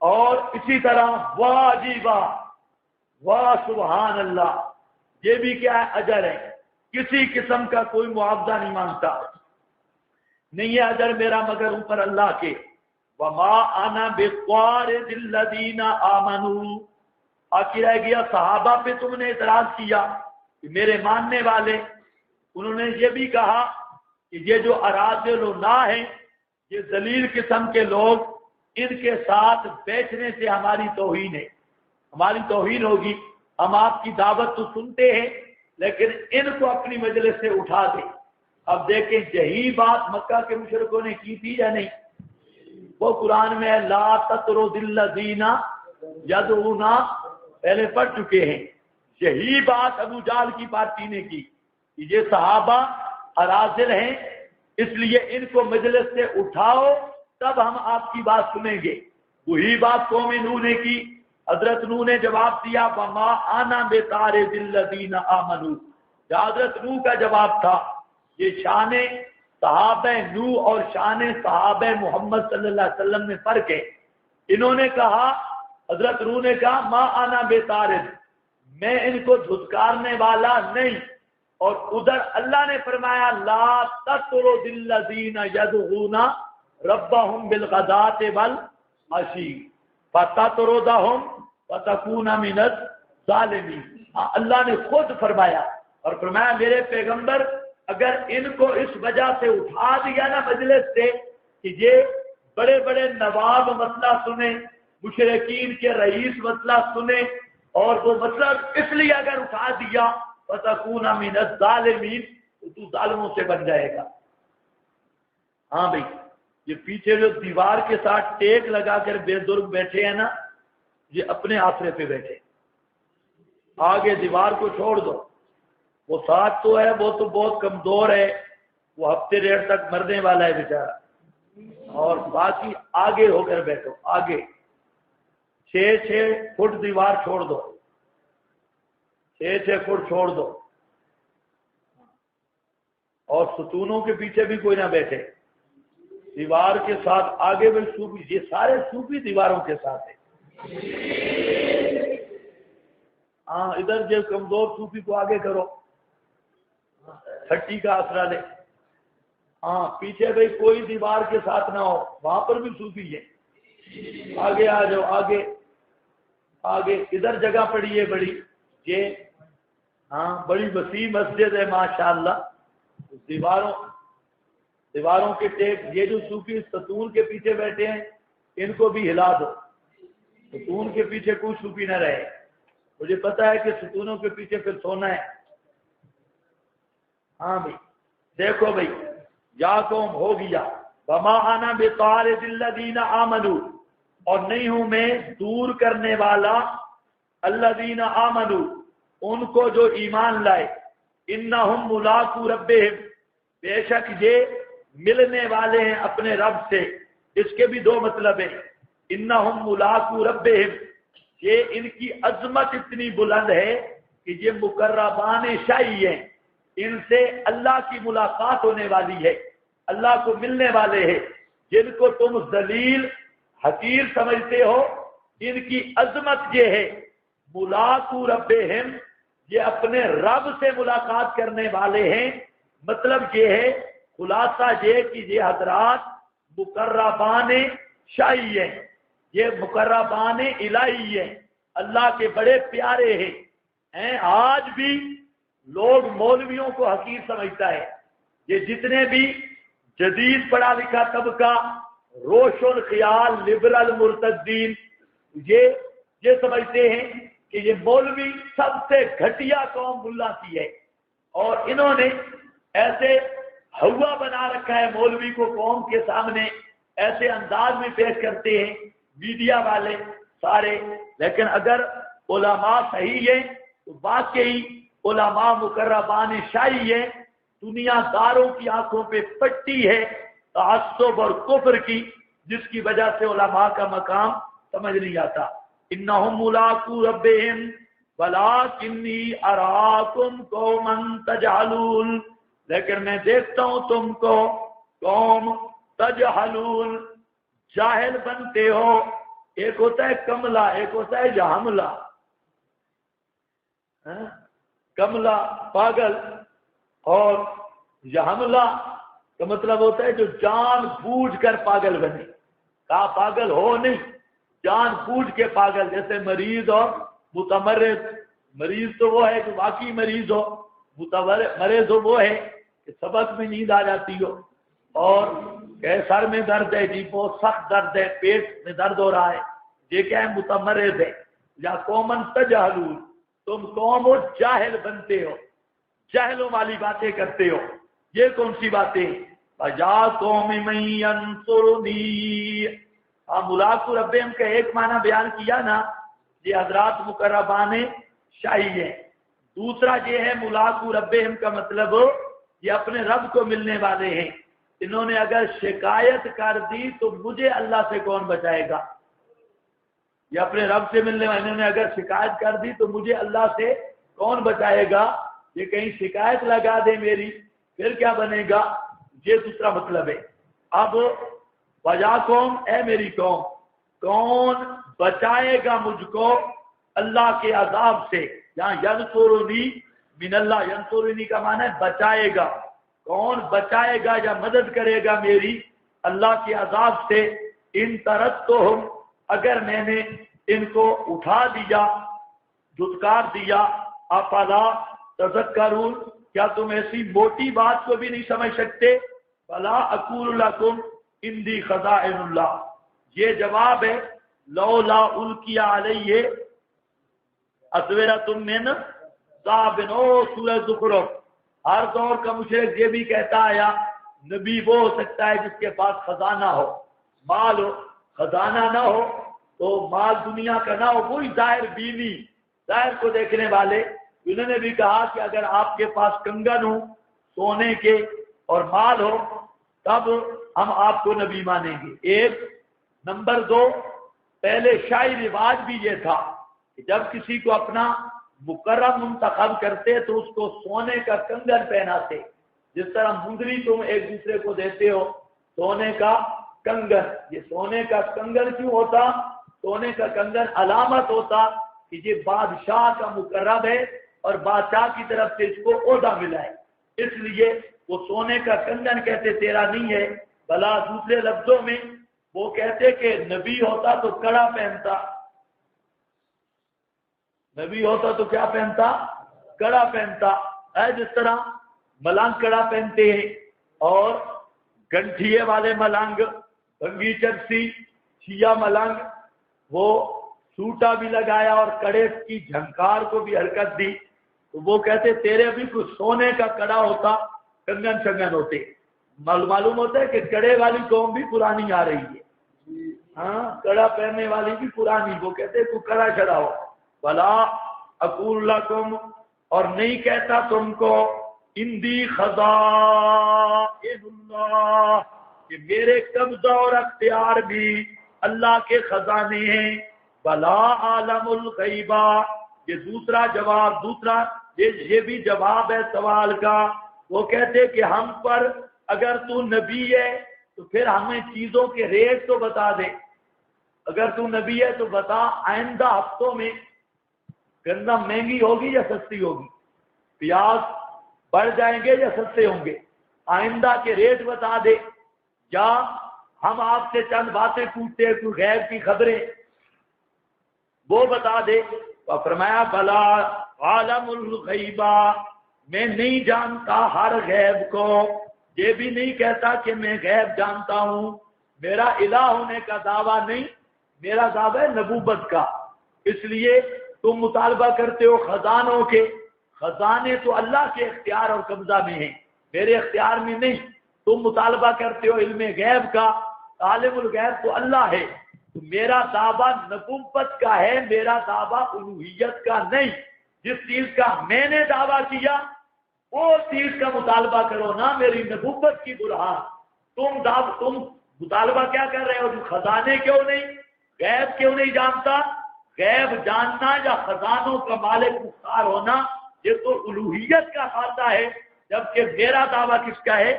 Speaker 1: اور اسی طرح واجبہ، واہ سبحان اللہ، یہ بھی کیا ہے؟ اجر ہے، کسی قسم کا کوئی معاوضہ نہیں مانگتا، نہیں ہے اجر میرا مگر اوپر اللہ کے۔ وما انا بطارد الذین آمنوا، باقی رہ گیا صحابہ پہ تم نے اعتراض کیا کہ میرے ماننے والے، انہوں نے یہ بھی کہا کہ یہ جو اراذل و نا ہیں، یہ ذلیل قسم کے لوگ، ان کے ساتھ بیٹھنے سے ہماری توہین ہے، ہماری توہین ہوگی، ہم آپ کی دعوت تو سنتے ہیں لیکن ان کو اپنی مجلس سے اٹھا دیں۔ اب دیکھیں یہی بات مکہ کے مشرکوں نے کی تھی یا نہیں؟ وہ قرآن میں ہے لا تطرد الذین یدعون، پہلے پڑھ چکے ہیں، یہی بات ابو جہل کی پارٹی نے کی کہ یہ صحابہ اراذل ہیں، اس لیے ان کو مجلس سے اٹھاؤ تب ہم آپ کی بات سنیں گے۔ وہی بات قوم نوح نے کی، حضرت نوح نے جواب دیا وما انا بطارد الذین آمنوا، حضرت نوح کا جواب تھا۔ یہ شان صحابہ نوح اور شان صحابہ محمد صلی اللہ علیہ وسلم میں فرق ہے۔ انہوں نے کہا، حضرت نوح نے کہا ما انا بطارد، میں ان کو دھتکارنے والا نہیں، اور ادھر اللہ نے فرمایا لا تطرد الذین یدعون ربهم بالغداۃ والعشی فتطردهم فتکون من الظالمین۔ اللہ نے خود فرمایا، اور فرمایا میرے پیغمبر اگر ان کو اس وجہ سے اٹھا دیا نا مجلس سے کہ یہ بڑے بڑے نواب مسئلہ سنیں، مشرکین کے رئیس مسئلہ سنیں، اور وہ مسئلہ اس لیے اگر اٹھا دیا فتکون من الظالمین، تو ظالموں سے بن جائے گا۔ ہاں بھائی، یہ پیچھے جو دیوار کے ساتھ ٹیک لگا کر بے درگ بیٹھے ہیں نا، یہ اپنے آسرے پہ بیٹھے، آگے دیوار کو چھوڑ دو، وہ ساتھ تو ہے، وہ تو بہت کمزور ہے، وہ ہفتے ڈیڑھ تک مرنے والا ہے بیچارہ، اور باقی آگے ہو کر بیٹھو، آگے 6 فٹ دیوار چھوڑ دو، 6 فٹ چھوڑ دو، اور ستونوں کے پیچھے بھی کوئی نہ بیٹھے، دیوار کے ساتھ آگے بھی صوفی، یہ سارے صوفی دیواروں کے ساتھ ہیں۔ ہاں ادھر جو کمزور صوفی کو آگے کرو، ہٹی کا آسرا لے، ہاں پیچھے بھائی کوئی دیوار کے ساتھ نہ ہو، وہاں پر بھی صوفی ہے، آگے آ جاؤ، آگے آگے، ادھر جگہ پڑی ہے بڑی، یہ ہاں بڑی وسیع مسجد ہے ماشاءاللہ، دیواروں کے ٹیک، یہ جو صوفی ستون کے پیچھے بیٹھے ہیں ان کو بھی ہلا دو، ستون کے پیچھے کوئی صوفی نہ رہے، مجھے پتا ہے کہ ستونوں کے پیچھے پھر سونا ہے۔ ہاں بھائی دیکھو بھائی، یا قوم ہو گیا وما انا بطارد الذین آمنوا، اور نہیں ہوں میں دور کرنے والا الذین آمنوا، ان کو جو ایمان لائے، انہم ملاقو ربہم، بے شک یہ ملنے والے ہیں اپنے رب سے، اس کے بھی 2 مطلب ہیں، انہم ملاقو ربہم، یہ ان کی عظمت اتنی بلند ہے کہ یہ مقربان شاہی ہیں، ان سے اللہ کی ملاقات ہونے والی ہے، اللہ کو ملنے والے ہیں، جن کو تم ذلیل حقیر سمجھتے ہو، ان کی عظمت یہ ہے ملاقو ربہم، یہ اپنے رب سے ملاقات کرنے والے ہیں۔ مطلب یہ ہے، خلاصہ یہ کہ یہ حضرات مقربان شاہی ہیں، یہ مقربان الہی ہیں، اللہ کے بڑے پیارے ہیں۔ آج بھی لوگ مولویوں کو حقیر سمجھتا ہے، یہ جتنے بھی جدید پڑھا لکھا طبقہ، روشن خیال، لبرل مرتدین، یہ سمجھتے ہیں کہ یہ مولوی سب سے گھٹیا قوم ملا کی ہے، اور انہوں نے ایسے ہوا بنا رکھا ہے مولوی کو قوم کے سامنے، ایسے انداز میں پیش کرتے ہیں میڈیا والے سارے۔ لیکن اگر علماء صحیح ہیں تو واقعی علماء مقربان شاہی ہیں، دنیا داروں کی آنکھوں پہ پٹی ہے تعصب اور کفر کی، جس کی وجہ سے علماء کا مقام سمجھ نہیں آتا۔ انہم ملاقو ربہم ولکنی اراکم قوما تجہلون، لیکن میں دیکھتا ہوں تم کو قوم تجہلون، جاہل بنتے ہو، ایک ہوتا ہے کملا، ایک ہوتا ہے جہملا. کملا پاگل، اور جہملا کا مطلب ہوتا ہے جو جان بوجھ کر پاگل بنے. کہا پاگل ہو نہیں، جان بوجھ کے پاگل. جیسے مریض اور متمرد. مریض تو وہ ہے کہ واقعی مریض ہو، مریض ہو وہ ہے کہ سبق میں نیند آ جاتی ہو، اور کہ سر میں درد ہے جی، بہت سخت درد ہے، پیٹ میں درد ہو رہا ہے، یہ کیا ہے؟ متمرد ہے. یا قومن تجہلون، تم قوم ہو جاہل بنتے ہو، جہلوں والی باتیں کرتے ہو. یہ کون سی باتیں؟ فجا قوم من ینصرنی. ملاق ربہم کا ایک معنی بیان کیا نا، یہ حضرات مقربان شاہی ہے. دوسرا یہ ہے ملاق ربہم کا مطلب یہ اپنے رب کو ملنے والے ہیں. انہوں نے اگر شکایت کر دی تو مجھے اللہ سے کون بچائے گا؟ یہ اپنے رب سے ملنے والے، انہوں نے اگر شکایت کر دی تو مجھے اللہ سے کون بچائے گا؟ یہ کہیں شکایت لگا دے میری، پھر کیا بنے گا؟ یہ دوسرا مطلب ہے. اب وجا قوم، اے میری قوم، کون بچائے گا مجھ کو اللہ کے عذاب سے؟ یہاں ینصرنی من اللہ، ینصرنی کا معنی ہے بچائے گا. کون بچائے گا یا مدد کرے گا میری اللہ کے عذاب سے؟ ان ترکتہم، اگر میں نے ان کو اٹھا دیا، دھتکار دیا. افلا تذکرون، کیا تم ایسی موٹی بات کو بھی نہیں سمجھ سکتے؟ فلا اقول لکم عندی خزائن اللہ. یہ جواب ہے لولا القی علیہ اسورۃ من ذہب. سورہ زخرف. ہر دور کا مشرک یہ بھی کہتا آیا نبی وہ ہو سکتا ہے جس کے پاس خزانہ ہو، مال ہو. خزانہ نہ ہو تو مال دنیا کا نہ ہو، وہی ظاہر بینی، ظاہر کو دیکھنے والے. انہوں نے بھی کہا کہ اگر آپ کے پاس کنگن ہو سونے کے اور مال ہو تب ہم آپ کو نبی مانیں گے. ایک. نمبر دو، پہلے شاہی رواج بھی یہ تھا کہ جب کسی کو اپنا مقرب منتخب کرتے تو اس کو سونے کا کنگن پہناتے. جس طرح مندری تم ایک دوسرے کو دیتے ہو سونے کا کنگن. یہ سونے کا کنگن کیوں ہوتا؟ سونے کا کنگن علامت ہوتا کہ یہ بادشاہ کا مقرب ہے اور بادشاہ کی طرف سے اس کو عہدہ ملا ہے، اس لیے وہ سونے کا کنگن کہتے تیرا نہیں ہے. بلا دوسرے لفظوں میں وہ کہتے کہ نبی ہوتا تو کڑا پہنتا. نبی ہوتا تو کیا پہنتا؟ کڑا پہنتا. جس طرح ملنگ کڑا پہنتے ہیں اور گنٹھیے والے ملنگ، بنگی چرسی، شیعہ ملنگ، وہ سوٹا بھی لگایا اور کڑے کی جھنکار کو بھی حرکت دی تو وہ کہتے تیرے بھی کچھ سونے کا کڑا ہوتا، کنگن شنگن ہوتے. معلوم ہوتا ہے کہ کڑے والی قوم بھی پرانی آ رہی ہے. ہاں، کڑا پہننے والی بھی پرانی. وہ کہتے تو کڑا چڑھا ہو. بلا اقول لکم، اور نہیں کہتا تم کو اندی خزائن اللہ، کہ میرے قبضہ اور اختیار بھی اللہ کے خزانے ہیں. بلا عالم الغیبہ، یہ دوسرا جواب، دوسرا یہ بھی جواب ہے سوال کا. وہ کہتے کہ ہم پر اگر تو نبی ہے تو پھر ہمیں چیزوں کے ریٹ تو بتا دے. اگر تو نبی ہے تو بتا آئندہ ہفتوں میں گندم مہنگی ہوگی یا سستی ہوگی، پیاز بڑھ جائیں گے یا سستے ہوں گے، آئندہ کے ریٹ بتا دے. یا ہم آپ سے چند باتیں پوچھتے ہیں، کوئی غیب کی خبریں وہ بتا دے. تو فرمایا بلا عالم الغیبہ، میں نہیں جانتا ہر غیب کو. یہ بھی نہیں کہتا کہ میں غیب جانتا ہوں. میرا الہ ہونے کا دعویٰ نہیں، میرا دعویٰ ہے نبوت کا. اس لیے تم مطالبہ کرتے ہو خزانوں کے. خزانے تو اللہ کے اختیار اور قبضہ میں ہیں، میرے اختیار میں نہیں. تم مطالبہ کرتے ہو علم غیب کا، عالم الغیب تو اللہ ہے. تو میرا دعویٰ نبوت کا ہے، میرا دعویٰ الوہیت کا نہیں. جس چیز کا میں نے دعویٰ کیا وہ چیز کا مطالبہ کرو نا، میری نبوت کی برہان. تم مطالبہ کیا کر رہے ہو؟ جو خزانے کیوں نہیں، غیب کیوں نہیں جانتا؟ غیب جاننا یا خزانوں کا مالک مختار ہونا یہ تو الوہیت کا خاصہ ہے، جبکہ میرا دعویٰ کس کا ہے؟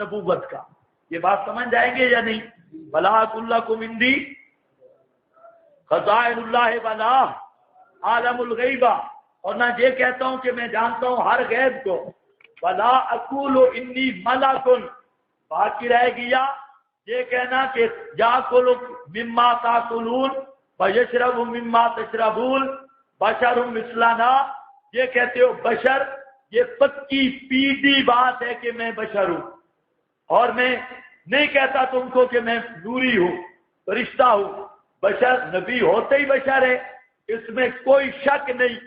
Speaker 1: نبوت کا. یہ بات سمجھ جائیں گے یا نہیں؟ بلا اللہ کو مندی خزائن اللہ ولا عالم الغیبہ، اور نہ یہ کہتا ہوں کہ میں جانتا ہوں ہر غیب کو، ولا اقول انی ملک، باقی رہ گیا یہ کہنا کہ یاکل مما تاکلون ویشرب مما تشربون بشر مثلنا، یہ کہتے ہو بشر، یہ پکی پیڈی بات ہے کہ میں بشر ہوں، اور میں نہیں کہتا تم کو کہ میں نوری ہوں، فرشتہ ہوں، بشر نبی ہوتے ہی بشر ہے، اس میں کوئی شک نہیں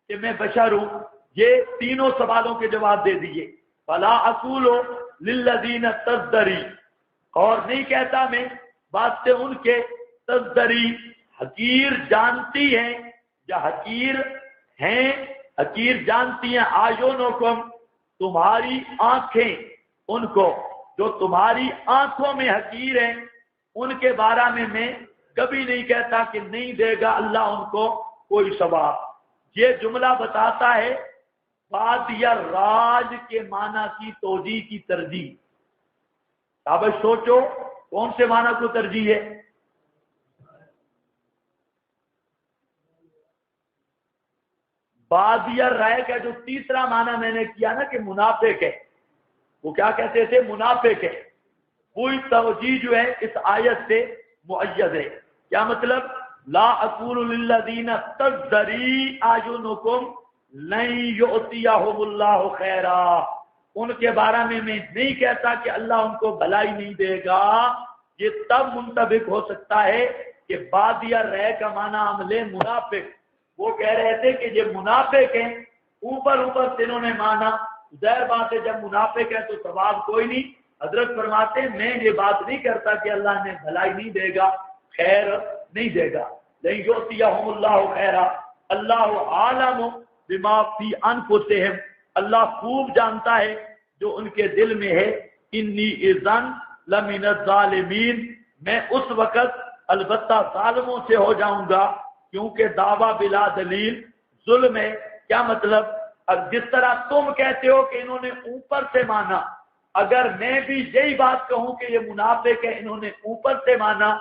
Speaker 1: کہ میں بشر ہوں۔ یہ تینوں سوالوں کے جواب دے دیے۔ فلا اقول للذین تزدری، اور نہیں کہتا میں باتیں ان کے تزدری حقیر جانتی ہیں یا حقیر ہیں، حقیر جانتی ہیں آیونکم تمہاری آنکھیں، ان کو جو تمہاری آنکھوں میں حقیر ہیں ان کے بارے میں کبھی نہیں کہتا کہ نہیں دے گا اللہ ان کو کوئی ثواب۔ یہ جملہ بتاتا ہے بادیہ راج کے معنی کی توجیہ کی ترجیح۔ اب سوچو کون سے معنی کو ترجیح ہے؟ بادیہ رائے کا جو تیسرا معنی میں نے کیا نا کہ منافق ہے، وہ کیا کہتے تھے؟ منافق ہے۔ وہی توجیہ جو ہے اس آیت سے مؤید ہے۔ کیا مطلب؟ لا اقول للذین تزدری اعینکم لن یؤتیہم اللہ خیرا، ان کے بارے میں نہیں کہتا کہ اللہ ان کو بھلائی نہیں دے گا۔ یہ تب منطبق ہو سکتا ہے کہ بادیہ رہ کا معنی عملے منافق، وہ کہہ رہے تھے کہ یہ منافق ہیں، اوپر سے انہوں نے مانا، ظاہر بات ہے جب منافق ہے تو ثواب کوئی نہیں۔ حضرت فرماتے ہیں میں یہ بات نہیں کرتا کہ اللہ نے بھلائی نہیں دے گا، خیر نہیں دے گا، لن یؤتیہم اللہ خیرا، اللہ عالم بما فی انفسہم، اللہ خوب جانتا ہے جو ان کے دل میں ہے۔ انی اذن لمن الظالمین، میں اس وقت البتہ ظالموں سے ہو جاؤں گا، کیونکہ دعویٰ بلا دلیل ظلم ہے۔ کیا مطلب؟ اب جس طرح تم کہتے ہو کہ انہوں نے اوپر سے مانا، اگر میں بھی یہی بات کہوں کہ یہ منافق ہے انہوں نے اوپر سے مانا،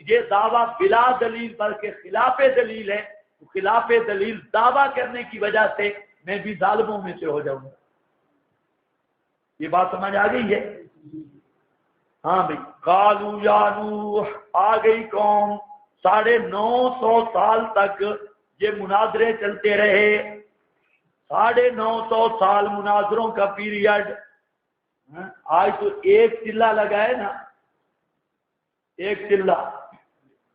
Speaker 1: یہ دعویٰ بلا دلیل بلکہ خلاف دلیل ہے، تو خلاف دلیل دعویٰ کرنے کی وجہ سے میں بھی ظالموں میں سے ہو جاؤں گا۔ یہ بات سمجھ آ گئی ہے؟ ہاں بھائی۔ قالوا یا نوح، آ گئی قوم، 950 سال تک یہ مناظرے چلتے رہے، 950 سال مناظروں کا پیریڈ۔ آج تو ایک چلہ لگا ہے نا، ایک چلہ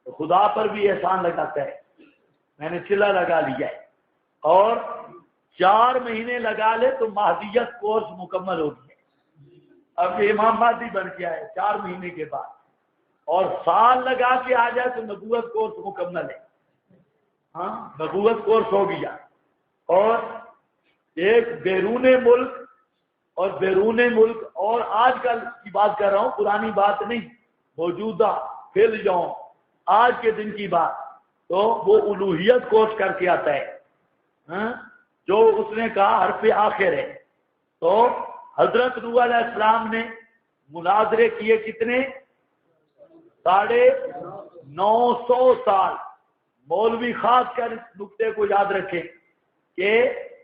Speaker 1: تو خدا پر بھی احسان لگاتا ہے، میں نے چلہ لگا لیا ہے، اور 4 مہینے لگا لے تو مہدیت کورس مکمل ہو گیا، اب یہ امام مہدی بن گیا ہے 4 مہینے کے بعد، اور سال لگا کے آ جائے تو نبوت کورس مکمل ہے، ہاں نبوت کورس ہو گیا۔ اور ایک بیرون ملک اور بیرون ملک، اور آج کل کی بات کر رہا ہوں، پرانی بات نہیں، موجودہ فی اليوم آج کے دن کی بات، تو وہ الوہیت کورس کر کے آتا ہے، جو اس نے کہا حرف آخر ہے۔ تو حضرت نوح علیہ السلام نے مناظرے کیے کتنے؟ 950 سال۔ مولوی خاص کر اس نقطے کو یاد رکھیں کہ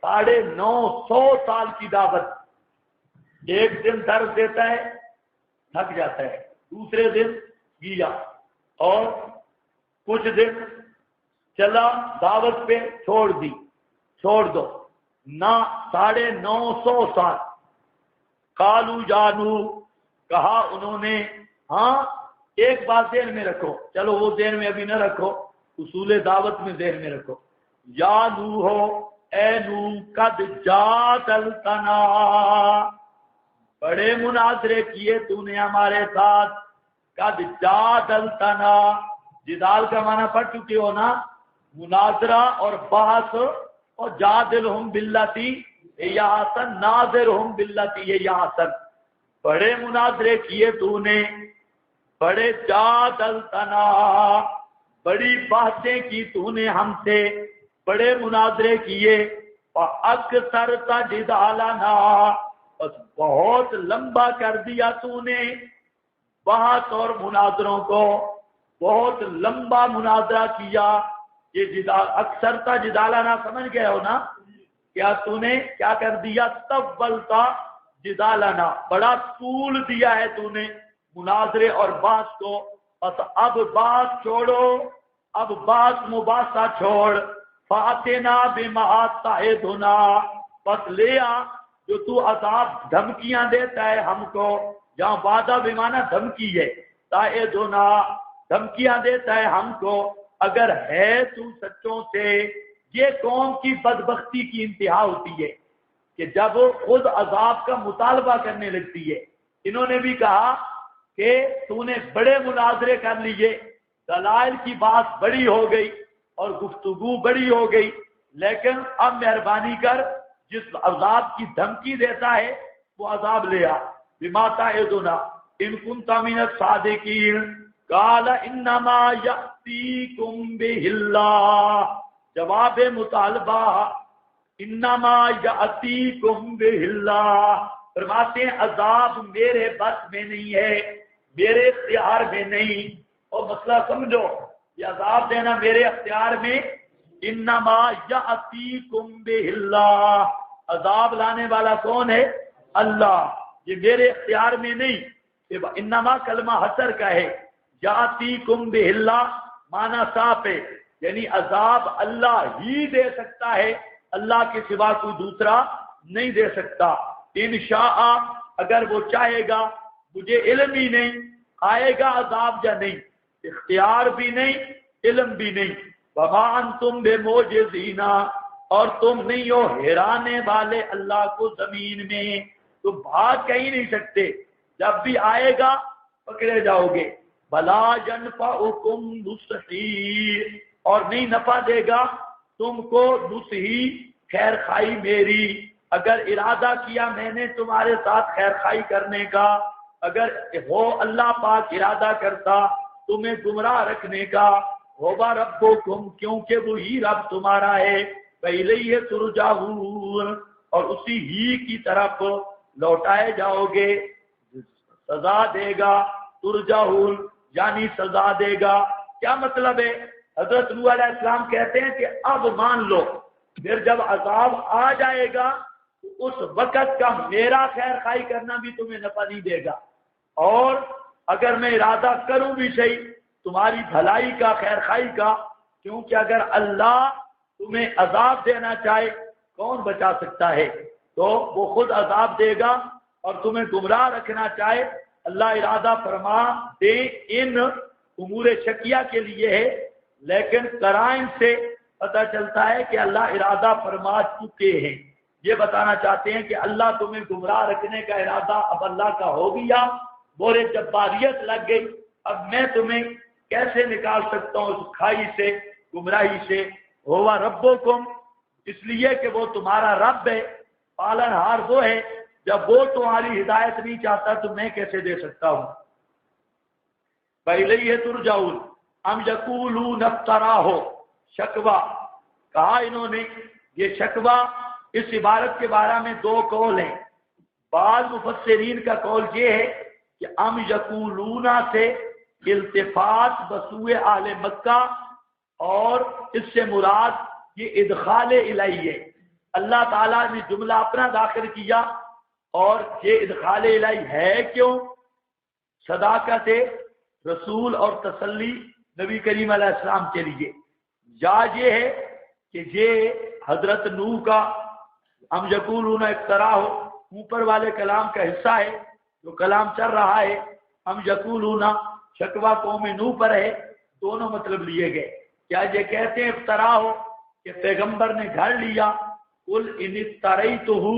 Speaker 1: 950 سال کی دعوت، ایک دن درس دیتا ہے تھک جاتا ہے، دوسرے دن گیا، اور کچھ دن چلا دعوت پہ چھوڑ دو نہ، 950 سال۔ قالوا یا نوح، کہا انہوں نے، ہاں ایک بات ذہن میں رکھو، چلو وہ ذہن میں ابھی نہ رکھو، اصول دعوت میں ذہن میں رکھو، یا نوح، اے نوح، قد جادلتنا، بڑے مناظرے کیے تو نے ہمارے ساتھ، قد جادلتنا، جدال کا معنی پڑھ چکے ہو نا، مناظرہ اور بحث، اور جادلہم باللتی ہی احسن، ناظرہم باللتی ہی احسن، بڑے مناظرے کیے تو نے، بڑے جادلتنا، بڑی باتیں کی تو نے ہم سے، بڑے مناظرے کیے، فاکثرت جدالنا، بس بہت لمبا کر دیا تو نے بحث اور مناظروں کو، بہت لمبا مناظرہ کیا. یہ جدال اکثر تھا جدالانہ سمجھ گئے ہو نا؟ کیا تو نے کیا کر دیا؟ طولتا جدالانہ، بڑا طول دیا ہے تو نے مناظرے اور بحث کو. بس اب بات چھوڑو، اب بات مباحثہ چھوڑ. فاتنا بما تعدنا، بس لے آ جو تو عذاب دھمکیاں دیتا ہے ہم کو. جہاں وعدہ بمانا دھمکی ہے، تعدنا دھمکیاں دیتا ہے ہم کو. اگر ہے تو سچوں سے. یہ قوم کی بدبختی کی انتہا ہوتی ہے کہ جب وہ خود عذاب کا مطالبہ کرنے لگتی ہے. انہوں نے بھی کہا کہ تو نے بڑے مناظرے کر لیے، دلائل کی بات بڑی ہو گئی اور گفتگو بڑی ہو گئی، لیکن اب مہربانی کر جس عذاب کی دھمکی دیتا ہے وہ عذاب لے آ. بما تعدنا ان کنت من الصادقین قال انما یأتیکم بہ اللہ. جواب مطالبہ انما یأتیکم بہ اللہ، فرماتے ہیں عذاب میرے بس میں نہیں ہے، میرے اختیار میں نہیں. اور مسئلہ سمجھو، یہ عذاب دینا میرے اختیار میں. انما یأتیکم بہ اللہ، عذاب لانے والا کون ہے؟ اللہ. یہ میرے اختیار میں نہیں. انما کلمہ حسر کا ہے. یأتیکم بہ اللہ معنی صاف ہے، یعنی عذاب اللہ ہی دے سکتا ہے، اللہ کے سوا کوئی دوسرا نہیں دے سکتا. انشاء اگر وہ چاہے گا، مجھے علم ہی نہیں آئے گا عذاب یا نہیں، اختیار بھی نہیں، علم بھی نہیں. وما انتم بموجزین، اور تم نہیں ہو ہرانے والے اللہ کو زمین میں. تم بھاگ کہیں نہیں سکتے، جب بھی آئے گا پکڑے جاؤ گے. بلا ینفعکم نصحی، اور نہیں نفع دے گا تم کو نصحی خیر خائی میری. اگر ارادہ کیا میں نے تمہارے ساتھ خیر خائی کرنے کا، اگر ہو اللہ پاک ارادہ کرتا تمہیں گمراہ رکھنے کا، ہوگا ربکم، کیونکہ وہی رب تمہارا ہے. فإلیہ ترجعون، اور اسی ہی کی طرف لوٹائے جاؤ گے. سزا دے گا، ترجعون یعنی سزا دے گا. کیا مطلب ہے؟ حضرت نوح علیہ السلام کہتے ہیں کہ اب مان لو، پھر جب عذاب آ جائے گا تو اس وقت کا میرا خیر خائی کرنا بھی تمہیں نفع نہیں دے گا. اور اگر میں ارادہ کروں بھی صحیح تمہاری بھلائی کا، خیر خائی کا، کیونکہ اگر اللہ تمہیں عذاب دینا چاہے کون بچا سکتا ہے؟ تو وہ خود عذاب دے گا. اور تمہیں گمراہ رکھنا چاہے اللہ ارادہ فرما دے. ان امور شکیہ کے لیے ہے، لیکن قرائن سے پتہ چلتا ہے کہ اللہ ارادہ فرما چکے ہیں. یہ بتانا چاہتے ہیں کہ اللہ تمہیں گمراہ رکھنے کا ارادہ اب اللہ کا ہو گیا، بورے جباریت لگ گئی. اب میں تمہیں کیسے نکال سکتا ہوں اس کھائی سے، گمراہی سے؟ ہوا ربکم، اس لیے کہ وہ تمہارا رب ہے، پالن ہار وہ ہے. جب وہ تمہاری ہدایت نہیں چاہتا تو میں کیسے دے سکتا ہوں؟ فإلیہ ترجعون ام یقولون افتراہ، شکوہ کہا انہوں نے. یہ شکوہ اس عبارت کے بارے میں دو قول ہیں. بعض مفسرین کا قول یہ ہے کہ ام یقولون سے التفات بسوء اہل مکہ، اور اس سے مراد یہ ادخال الہی ہے. اللہ تعالیٰ نے جملہ اپنا داخل کیا، اور یہ ادخال الہی ہے کیوں؟ صداقت رسول اور تسلی نبی کریم علیہ السلام کے لیے. یا یہ ہے کہ یہ حضرت نوح کا ام یقولون افتراہ اوپر والے کلام کا حصہ ہے، جو کلام چل رہا ہے. ام یقولون شکوہ قوم نوح پر ہے. دونوں مطلب لیے گئے. کیا یہ کہتے ہیں افتراء ہو کہ پیغمبر نے گھڑ لیا؟ قل ان افتریتہ،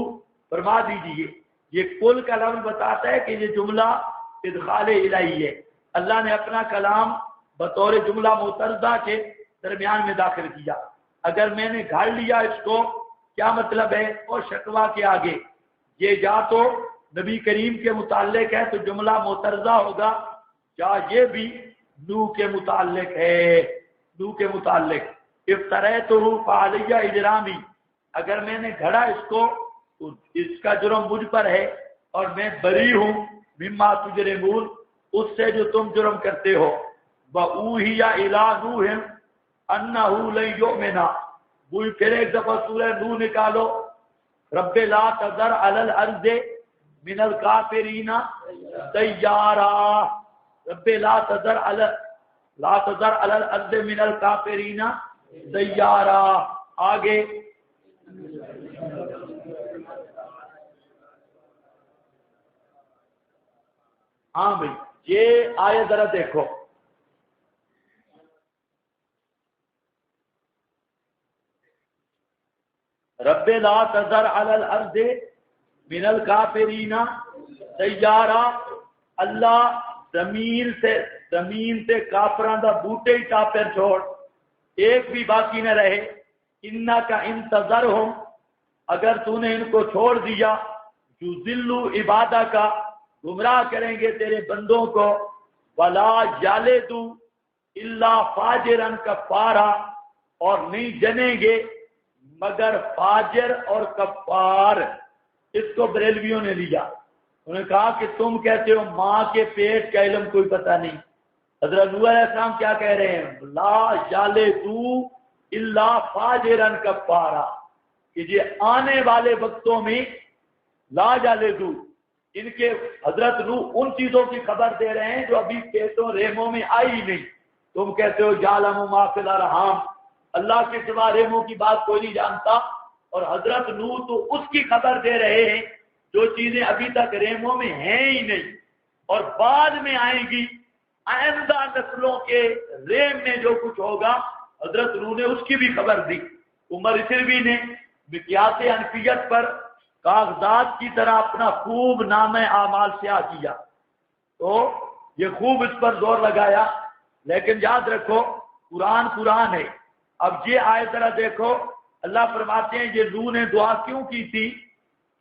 Speaker 1: فرما دیجئے یہ کل کا لفظ بتاتا ہے کہ یہ جملہ ادخال الہی ہے. اللہ نے اپنا کلام بطور جملہ معترضہ کے درمیان میں داخل کیا. اگر میں نے گھڑ لیا اس کو کیا مطلب ہے؟ اور شکوہ کے آگے یہ یا تو نبی کریم کے متعلق ہے تو جملہ معترضہ ہوگا، یا یہ بھی نوح کے متعلق ہے. نوح کے متعلق افتریتہ فعلیہ اجرامی، اگر میں نے گھڑا اس کو تو اس کا جرم مجھ پر ہے، اور میں بری ہوں مما تجرمون، اس سے جو تم جرم کرتے ہو. وَأُوحِيَ إِلَى نُوحٍ أَنَّهُ لَن يُؤْمِنَ. پھر ایک دفعہ سورہ نوح نکالو. رب لا تذر علی الارض من الکافرین دیارا. رب لا تذر علی الارض من الکافرین دیارا. آگے ہاں بھائی یہ آیت ذرا دیکھو. رب لا تذر علی الارض من الکافرین دیارا. اللہ زمین سے کافراں دا بوٹے ہی ٹاپر چھوڑ ایک بھی باقی نہ رہے. انکا انتظرہم اگر تو نے ان کو چھوڑ دیا یضلوا عبادک گمراہ کریں گے تیرے بندوں کو. ولا یلدوا الا فاجرا کفارا اور نہیں جنیں گے مگر فاجر اور کفار. اس کو بریلویوں نے لیا. انہوں نے کہا کہ تم کہتے ہو ماں کے پیٹ کا علم کوئی پتہ نہیں. حضرت نوح علیہ السلام کیا کہہ رہے ہیں؟ لا یلدوا الا فاجرا کفارا. کہ یہ آنے والے وقتوں میں لا یلدوا ان کے حضرت نوح ان چیزوں کی خبر دے رہے ہیں جو ابھی پیٹوں ریموں میں آئی نہیں. تم کہتے ہو یعلم ما فی الارحام اللہ کے سوا ریموں کی بات کوئی نہیں جانتا. اور حضرت نوح تو اس کی خبر دے رہے ہیں جو چیزیں ابھی تک ریموں میں ہیں ہی نہیں اور بعد میں آئیں گی. آئندہ نسلوں کے ریم میں جو کچھ ہوگا حضرت نوح نے اس کی بھی خبر دی. عمر سروی نے مقیاس حنفیت پر کاغذات کی طرح اپنا خوب نام اعمال سیاہ کیا تو یہ خوب اس پر زور لگایا. لیکن یاد رکھو قرآن ہے. اب یہ آیت ذرا دیکھو. اللہ فرماتے ہیں یہ نوح نے دعا کیوں کی تھی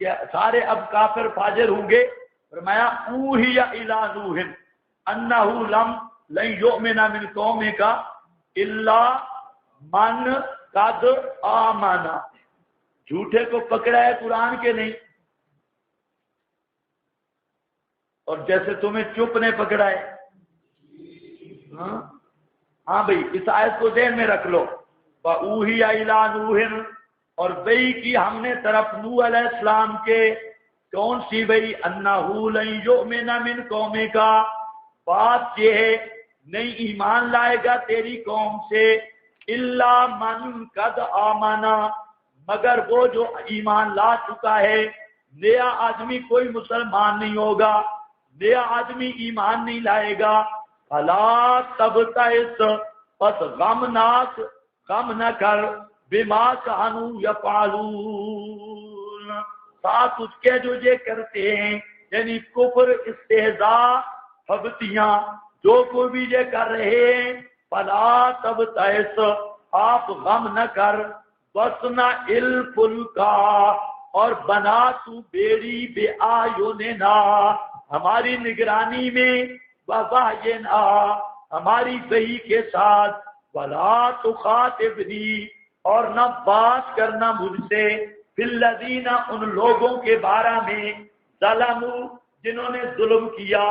Speaker 1: کہ سارے اب کافر فاجر ہوں گے. فرمایا اوحی الی نوح انہ لن یؤمن من قومک الا من قد آمن. جھوٹے کو پکڑا ہے قرآن کے نہیں اور جیسے تمہیں چپ نے پکڑا ہے. ہاں بھائی اس آیت کو ذہن میں رکھ لو. وَأُوحِيَ إِلَىٰ نُوحٍ اور وحی کی ہم نے طرف نوح علیہ السلام کے. کون سی وحی؟ أَنَّهُ لَن يُؤْمِنَ مِن قَوْمِكَ بات یہ ہے نہیں ایمان لائے گا تیری قوم سے إِلَّا مَن قَدْ آمَنَ مگر وہ جو ایمان لا چکا ہے. نیا آدمی کوئی مسلمان نہیں ہوگا, نیا آدمی ایمان نہیں لائے گا. فَلَا تَبْتَئِسْ پس غم نہ کر بما كانوا يفعلون ساتھ اس کے جو یہ کرتے ہیں یعنی کفر استہزاء حبتیاں جو کوئی بھی یہ کر رہے ہیں. فلا تبتئس آپ غم نہ کر. وَاصْنَعِ الْفُلْكَ اور بنا تو بیڑی بِأَعْيُنِنَا ہماری نگرانی میں. وَوَحْيِنَا ہماری وحی کے ساتھ. وَلَا تُخَاطِبْنِي اور نہ بات کرنا مجھ سے. فِي الَّذِينَ ان لوگوں کے بارے میں ظلموا جنہوں نے ظلم کیا.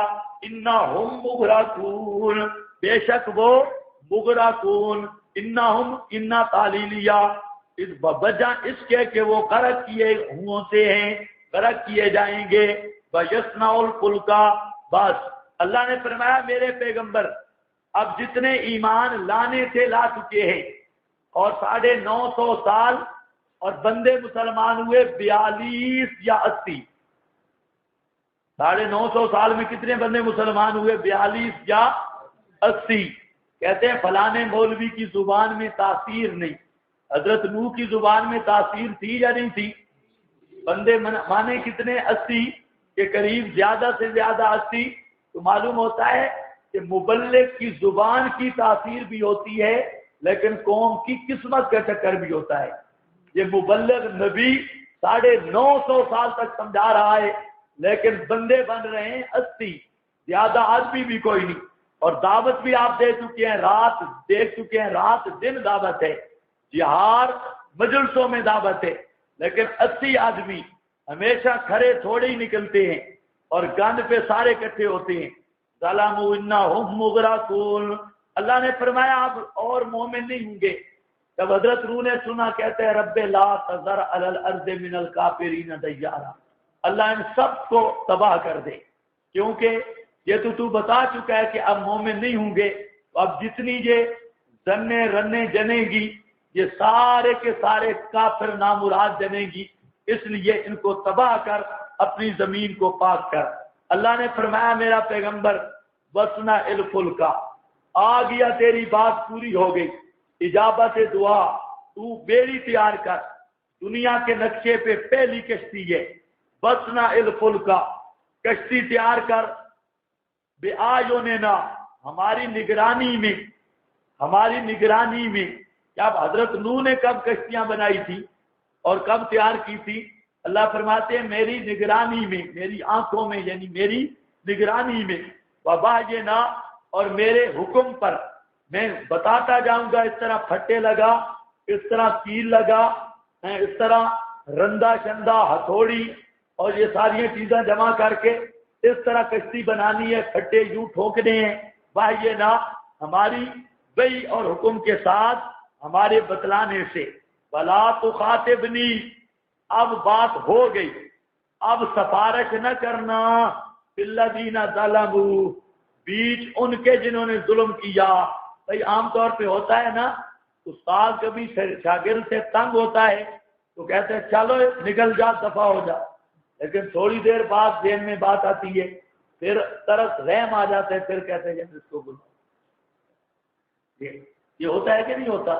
Speaker 1: اِنَّهُمْ مُغْرَقُونَ بے شک وہ مغرقون. اِنَّهُمْ اِنَّا تعلیلیہ اس وجہ اس کے کہ وہ غرق کیے ہوں سے ہیں غرق کیے جائیں گے. وَيَصْنَعُ الْفُلْكَ بس اللہ نے فرمایا میرے پیغمبر اب جتنے ایمان لانے تھے لا چکے ہیں اور 950 سال اور بندے مسلمان ہوئے 42 یا 80. 950 سال میں کتنے بندے مسلمان ہوئے؟ 42 یا 80. کہتے ہیں فلانے مولوی کی زبان میں تاثیر نہیں. حضرت نوح کی زبان میں تاثیر تھی یا نہیں تھی؟ بندے مانے کتنے؟ 80 کے قریب, زیادہ سے زیادہ 80. تو معلوم ہوتا ہے کہ مبلغ کی زبان کی تاثیر بھی ہوتی ہے لیکن قوم کی قسمت کا چکر بھی ہوتا ہے. یہ مبلغ نبی 950 سال تک سمجھا رہا ہے لیکن بندے بن رہے ہیں 80, زیادہ آدمی بھی کوئی نہیں. اور دعوت بھی آپ دیکھ چکے ہیں رات دن دعوت ہے. جہار مجلسوں میں دعوت ہے لیکن 80 آدمی ہمیشہ کھڑے تھوڑے ہی نکلتے ہیں اور گند پہ سارے اکٹھے ہوتے ہیں. ظلموا انہم مغرقون اللہ نے فرمایا اب اور مومن نہیں ہوں گے. جب حضرت روح نے سنا کہتے ہیں رب لا تذر علی الارض من الکافرین دیارا، اللہ ان سب کو تباہ کر دے، کیونکہ یہ تو بتا چکا ہے کہ اب مومن نہیں ہوں گے. تو اب جتنی یہ زنے رنے جنے گی یہ سارے کے سارے کافر نامراد جنے گی، اس لیے ان کو تباہ کر، اپنی زمین کو پاک کر. اللہ نے فرمایا میرا پیغمبر وسنا الفلکا، آ گیا تیری بات پوری ہو گئی، اجابت دعا، تو بیڑی تیار کر، دنیا کے نقشے پہ پہلی کشتی ہے. وسنا الفلکا، کشتی تیار کر، بے آیوننا، ہماری نگرانی میں، ہماری نگرانی میں. کیا اب حضرت نوح نے کب کشتیاں بنائی تھی اور کب تیار کی تھی؟ اللہ فرماتے ہیں میری نگرانی میں، میری آنکھوں میں، یعنی میری نگرانی میں. وباجنا، اور میرے حکم پر میں بتاتا جاؤں گا، اس طرح پھٹے لگا، اس طرح تیر لگا، اس طرح رندا شندہ ہتھوڑی اور یہ ساری چیزیں جمع کر کے اس طرح کشتی بنانی ہے، پھٹے یوں ٹھوکنے ہیں. یہ نہ ہماری وحی اور حکم کے ساتھ ہمارے بتلانے سے. بلا تخاطبنی، اب بات ہو گئی، اب سفارش نہ کرنا، الذین ظلموا، بیچ ان کے جنہوں نے ظلم کیا. بھئی عام طور پہ ہوتا ہے نا، استاد کبھی شاگرد سے تنگ ہوتا ہے تو کہتے ہیں چلو نکل جا، دفع ہو جا، لیکن تھوڑی دیر بعد ذہن میں بات آتی ہے، پھر طرف رحم آ جاتے ہیں، پھر کہتے ہیں اس کو بولو. یہ ہوتا ہے کہ نہیں ہوتا؟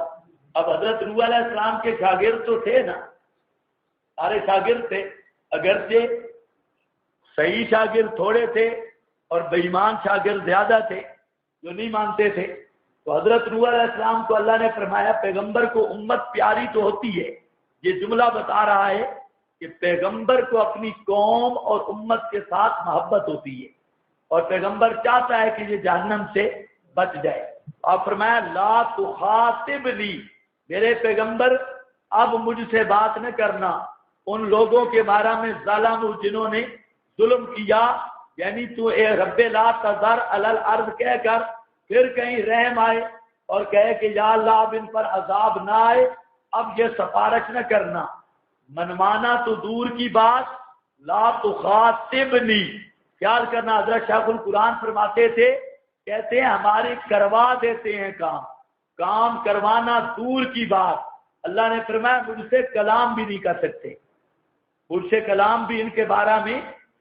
Speaker 1: اب حضرت نوح علیہ السلام کے شاگرد تو تھے نا، سارے شاگرد تھے، اگرچہ صحیح شاگرد تھوڑے تھے اور بے ایمان شاگرد زیادہ تھے جو نہیں مانتے تھے. تو حضرت نوح علیہ السلام کو اللہ نے فرمایا پیغمبر کو امت پیاری تو ہوتی ہے. یہ جملہ بتا رہا ہے کہ پیغمبر کو اپنی قوم اور امت کے ساتھ محبت ہوتی ہے، اور پیغمبر چاہتا ہے کہ یہ جہنم سے بچ جائے. آپ فرمایا لا تخاطبنی، میرے پیغمبر اب مجھ سے بات نہ کرنا ان لوگوں کے بارے میں ظالم جنہوں نے ظلم کیا. یعنی تو اے رب لا تذر علی الارض کہہ کر پھر کہیں رحم آئے اور کہے کہ یا اللہ اب ان پر عذاب نہ آئے، اب یہ سفارش نہ کرنا. منمانا تو دور کی بات، لا تخاطبنی، خیال کرنا. حضرت شیخ القرآن فرماتے تھے، کہتے ہیں ہمارے کروا دیتے ہیں کام کروانا دور کی بات. اللہ نے فرمایا مجھ سے کلام بھی نہیں کر سکتے، مجھ سے کلام بھی ان کے بارے میں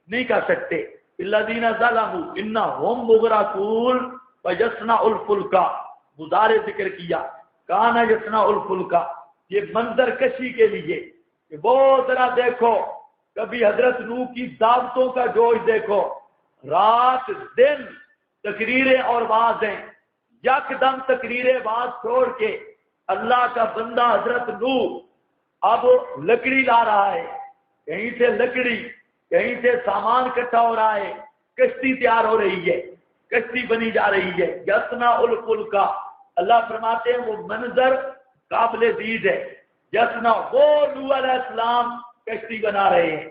Speaker 1: نہیں کر سکتے. الذین ظلموا انہم مغرقون ویصنع الفلک، مضارع ذکر کیا، کان یصنع الفلک، یہ منظر کشی کے لیے کہ وہ ذرا دیکھو، کبھی حضرت نوح کی دعوتوں کا جوش دیکھو، رات دن تقریریں اور وعظیں، یکدم تقریریں وعظ چھوڑ کے اللہ کا بندہ حضرت نوح اب لکڑی لا رہا ہے، کہیں سے لکڑی، کہیں سے سامان اکٹھا ہو رہا ہے، کشتی تیار ہو رہی ہے، کشتی بنی جا رہی ہے. یصنع الفلک، اللہ فرماتے ہیں وہ منظر قابل دید ہے. یصنع، وہ نوح علیہ السلام کشتی بنا رہے ہیں.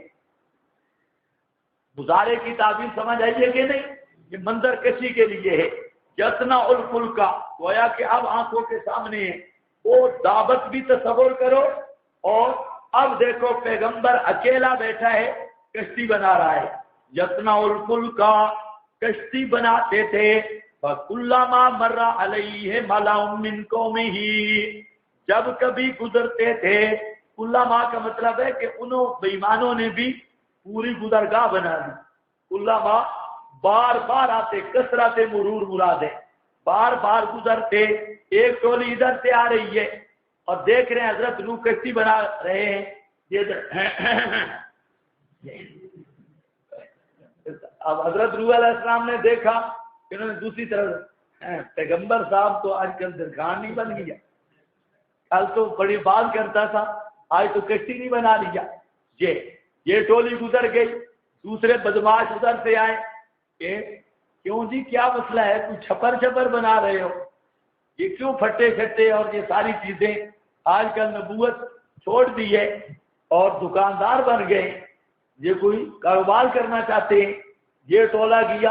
Speaker 1: مضارع کی تعبیر سمجھ آئیے کہ نہیں؟ یہ منظر کشی کے لیے ہے. یصنع الفلک، گویا کہ اب آنکھوں کے سامنے ہے. وہ دعوت بھی تصور کرو، اور اب دیکھو پیغمبر اکیلا بیٹھا ہے، کشتی بنا رہا ہے. یصنع الفلک، کشتی بناتے تھے. فَكُلَّمَا مَرَّ عَلَيْهِ مَلَأٌ مِّن قَوْمِهِ، جب کبھی گزرتے تھے. کلما کا مطلب ہے کہ انہوں بےایمانوں نے بھی پوری گزرگاہ بنا دی. کلما بار بار آتے، کثرت مرور مراد ہے، بار بار گزرتے. ایک ٹولی ادھر سے آ رہی ہے اور دیکھ رہے ہیں حضرت نوح کشتی بنا رہے ہیں. اب حضرت نوح علیہ السلام نے دیکھا کہ انہوں نے دوسری طرف، پیغمبر صاحب تو آج کل درخان نہیں بن گیا، کل تو بڑی بات کرتا تھا، آج تو کشتی نہیں بنا لیا. یہ ٹولی گزر گئی. دوسرے بدماش ادھر سے آئے کہ کیوں جی کیا مسئلہ ہے، کچھ چھپر بنا رہے ہو، یہ کیوں پھٹے چھٹے اور یہ ساری چیزیں. آج کل نبوت چھوڑ دی ہے اور دکاندار بن گئے، یہ کوئی کاروبار کرنا چاہتے ہیں. یہ ٹولہ گیا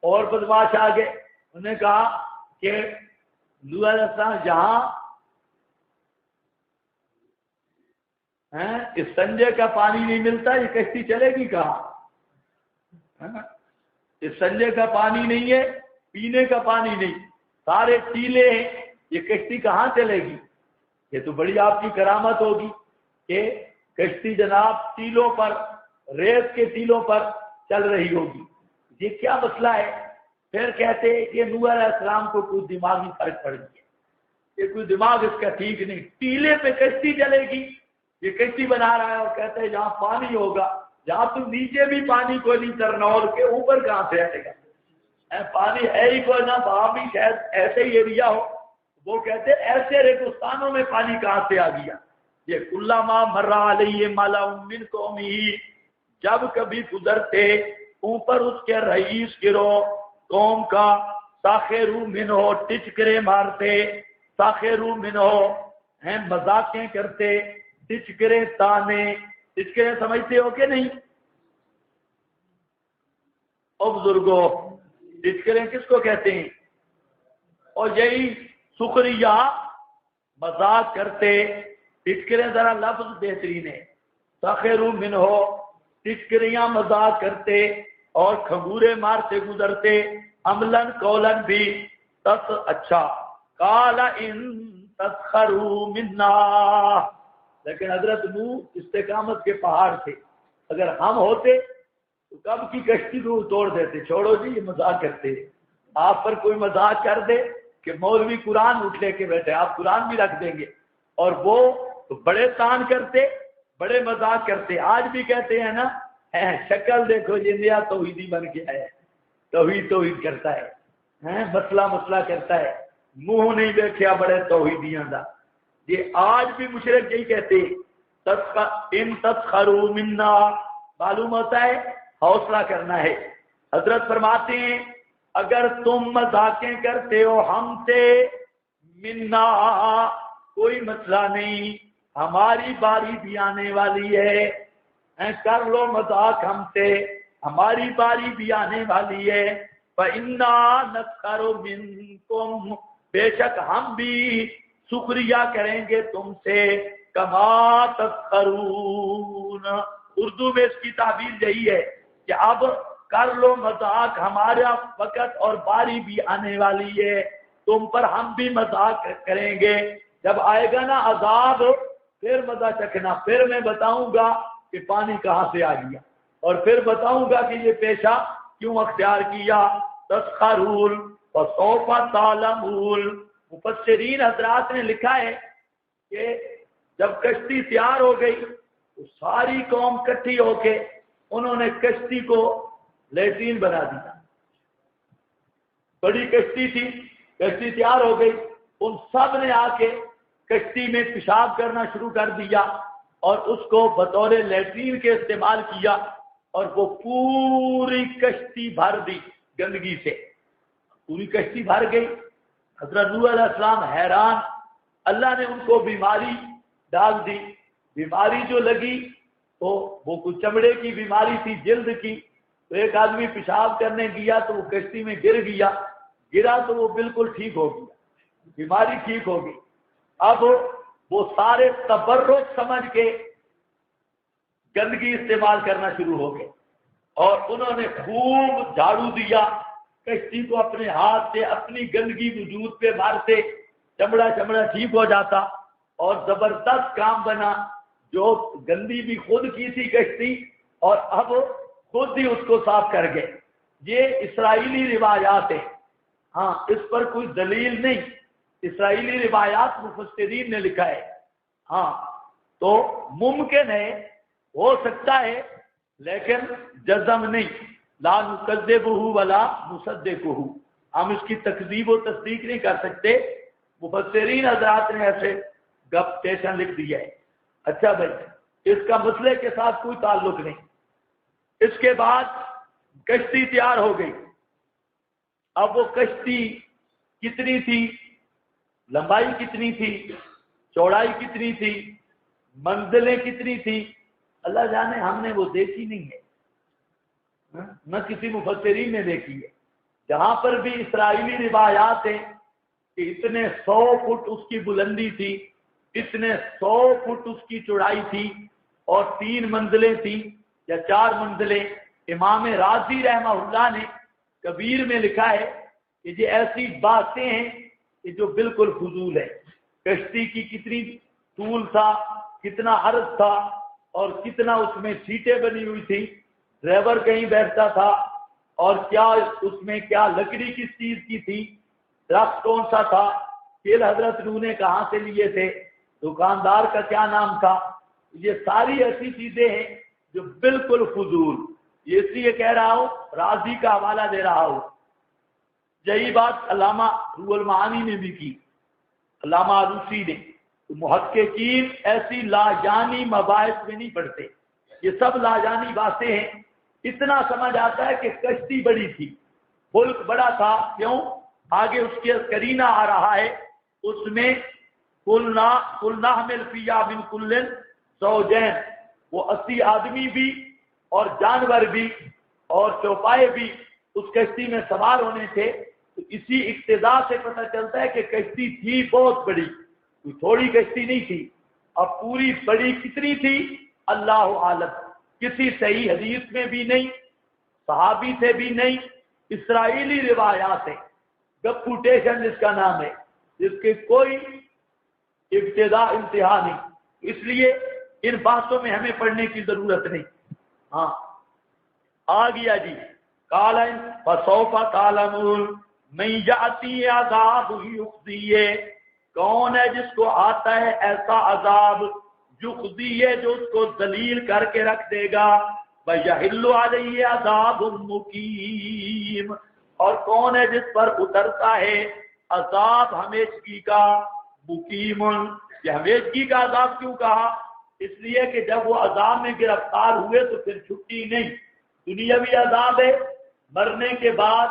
Speaker 1: اور بدماش آ گئے، انہوں نے کہا کہ نوح علیہ السلام جہاں اس سنجے کا پانی نہیں ملتا، یہ کشتی چلے گی کہاں؟ اس سنجے کا پانی نہیں ہے، پینے کا پانی نہیں، سارے ٹیلے ہیں، یہ کشتی کہاں چلے گی؟ یہ تو بڑی آپ کی کرامت ہوگی کہ کشتی جناب ٹیلوں پر، ریت کے ٹیلوں پر چل رہی ہوگی، یہ کیا مسئلہ ہے؟ پھر کہتے ہیں کہ نوح علیہ السلام کو کوئی دماغی فرق پڑ گیا، یہ کوئی دماغ اس کا ٹھیک نہیں، ٹیلے پہ کشتی چلے گی، یہ کشتی بنا رہا ہے اور کہتے ہیں جہاں پانی ہوگا، جہاں تم نیچے بھی پانی کو نہیں ترنول کے اوپر کہاں سے آئے گا؟ پانی ہے ہی کوئی نہ، وہاں بھی شاید ایسے ہی ایریا ہو، وہ کہتے ہیں ایسے ریگستانوں میں پانی کہاں سے آ گیا؟ یہ کلما مر علیہ ملأ من قومہ، جب کبھی گزرتے اوپر اس کے رئیس گروہ قوم کا، ساخروا منہ، ٹچکرے مارتے، ساخروا منہ ہیں مذاقیں کرتے، ٹچکرے تانے، ٹچکرے سمجھتے ہو کہ نہیں؟ او بزرگوں، ٹچکرے کس کو کہتے ہیں؟ اور یہی سخریہ، مذاق کرتے، ٹچکرے ذرا لفظ بہترین ہے، ساخروا منہ، ٹچکریاں مذاق کرتے اور کھنگورے مارتے گزرتے، عملاً قولاً بھی، تس اچھا، قال ان تسخروا منا، لیکن حضرت نوح استقامت کے پہاڑ تھے، اگر ہم ہوتے تو کب کی کشتی کو توڑ دیتے، چھوڑو جی یہ مذاق کرتے، آپ پر کوئی مذاق کر دے کہ مولوی قرآن اٹھ لے کے بیٹھے، آپ قرآن بھی رکھ دیں گے، اور وہ بڑے تان کرتے، بڑے مذاق کرتے، آج بھی کہتے ہیں نا، شکل دیکھو یہ نیا توحیدی بن کے آیا ہے، توحید کرتا ہے، مسئلہ کرتا ہے، منہ نہیں دیکھا بڑے توحیدیاں دا، یہ آج بھی مشرک یہی کہتے ہیں، ان تسخروا منا، معلوم ہوتا ہے حوصلہ کرنا ہے۔ حضرت فرماتے ہیں اگر تم مذاقیں کرتے ہو ہم سے، منا، کوئی مسئلہ نہیں، ہماری باری بھی آنے والی ہے، کر لو مذاق ہم سے، ہماری باری بھی آنے والی ہے، فَإِنَّا نَسْخَرُ مِنْكُمْ، بے شک ہم بھی شکریہ کریں گے تم سے، کما تسخرون، اردو میں اس کی تعبیر یہی ہے کہ اب کر لو مذاق، ہمارا وقت اور باری بھی آنے والی ہے، تم پر ہم بھی مذاق کریں گے، جب آئے گا نا عذاب پھر مزہ چکھنا، پھر میں بتاؤں گا کہ پانی کہاں سے آ گیا، اور پھر بتاؤں گا کہ یہ پیشہ کیوں اختیار کیا، تسخرون فسوف تعلمون۔ مفسرین حضرات نے لکھا ہے کہ جب کشتی تیار ہو گئی تو ساری قوم کٹھی ہو کے انہوں نے کشتی کو لیٹرین بنا دیا، بڑی کشتی تھی، کشتی تیار ہو گئی، ان سب نے آ کے کشتی میں پیشاب کرنا شروع کر دیا اور اس کو بطور لیٹرین کے استعمال کیا، اور وہ پوری کشتی بھر دی گندگی سے، پوری کشتی بھر گئی۔ حضرت نوح علیہ السلام حیران، اللہ نے ان کو بیماری ڈال دی، بیماری جو لگی تو وہ کچھ چمڑے کی بیماری تھی، جلد کی، تو ایک آدمی پیشاب کرنے گیا تو وہ کشتی میں گرا تو وہ بالکل ٹھیک ہو گیا، بیماری ٹھیک ہو گئی۔ اب وہ سارے تبرک سمجھ کے گندگی استعمال کرنا شروع ہو گئے، اور انہوں نے خوب جھاڑو دیا، کشتی کو اپنے ہاتھ سے اپنی گندگی وجود پہ مارتے، چمڑا ٹھیک ہو جاتا، اور زبردست کام بنا، جو گندی بھی خود کی تھی کشتی، اور اب خود ہی اس کو صاف کر گئے۔ یہ اسرائیلی روایات ہیں، ہاں اس پر کوئی دلیل نہیں، اسرائیلی روایات مفسرین نے لکھا ہے، ہاں تو ممکن ہے، ہو سکتا ہے، لیکن جزم نہیں، لا نکذبہ ولا نصدقہ، ہم اس کی تکذیب و تصدیق نہیں کر سکتے، مفسرین حضرات نے ایسے گپ ٹیشن لکھ دیا ہے۔ اچھا بھائی، اس کا مسئلے کے ساتھ کوئی تعلق نہیں۔ اس کے بعد کشتی تیار ہو گئی، اب وہ کشتی کتنی تھی، لمبائی کتنی تھی، چوڑائی کتنی تھی، منزلیں کتنی تھی، اللہ جانے، ہم نے وہ دیکھی نہیں ہے، نہ کسی مفسرین نے دیکھی ہے۔ جہاں پر بھی اسرائیلی روایات ہیں کہ اتنے 100 فٹ اس کی بلندی تھی، اتنے 100 فٹ اس کی چوڑائی تھی، اور 3 منزلیں تھیں یا 4 منزلیں۔ امام رازی رحمہ اللہ نے کبیر میں لکھا ہے کہ یہ ایسی باتیں ہیں کہ جو بالکل فضول ہے۔ کشتی کی کتنی طول تھا، کتنا عرض تھا، اور کتنا اس میں سیٹیں بنی ہوئی تھی، ڈرائیور کہیں بیٹھتا تھا، اور کیا اس میں کیا لکڑی کس چیز کی تھی، درخت کون سا تھا، تیل حضرت نوح نے کہاں سے لیے تھے، دکاندار کا کیا نام تھا، یہ ساری ایسی چیزیں ہیں جو بالکل فضول۔ یہ اس لیے کہہ رہا ہوں، راضی کا حوالہ دے رہا ہوں۔ یہی بات علامہ روح المعانی نے بھی کی، علامہ آلوسی نے۔ محققین ایسی لاجانی مباحث میں نہیں پڑھتے، یہ سب لاجانی باتیں ہیں۔ اتنا سمجھ آتا ہے کہ کشتی بڑی تھی، ملک بڑا تھا، کیوں؟ آگے اس کے کرینہ آ رہا ہے، اس میں قلنا حمل فیہا من کل زوجین، وہ 80 آدمی بھی اور جانور بھی اور چوپائے بھی اس کشتی میں سوار ہونے تھے۔ تو اسی اقتداء سے پتہ چلتا ہے کہ کشتی تھی بہت بڑی، کوئی تھوڑی کشتی نہیں تھی۔ اب پوری بڑی کتنی تھی اللہ عالم، کسی صحیح حدیث میں بھی نہیں، صحابی سے بھی نہیں، اسرائیلی روایات ہے، ڈپوٹیشن جس کا نام ہے، جس کے کوئی ابتدا انتہا نہیں۔ اس لیے ان باتوں میں ہمیں پڑھنے کی ضرورت نہیں۔ ہاں آ گیا جی، قال فسوف تعلمون من یاتی عذاب یخزیہ، کون ہے جس کو آتا ہے ایسا عذاب یخزیہ، جو اس کو ذلیل کر کے رکھ دے گا، ویحل علیہ عذاب مقیم، اور کون ہے جس پر اترتا ہے عذاب ہمیشگی کا، مقیم۔ یہ ہمیشگی کا عذاب کیوں کہا؟ اس لیے کہ جب وہ عذاب میں گرفتار ہوئے تو پھر چھٹی نہیں، دنیاوی عذاب ہے، مرنے کے بعد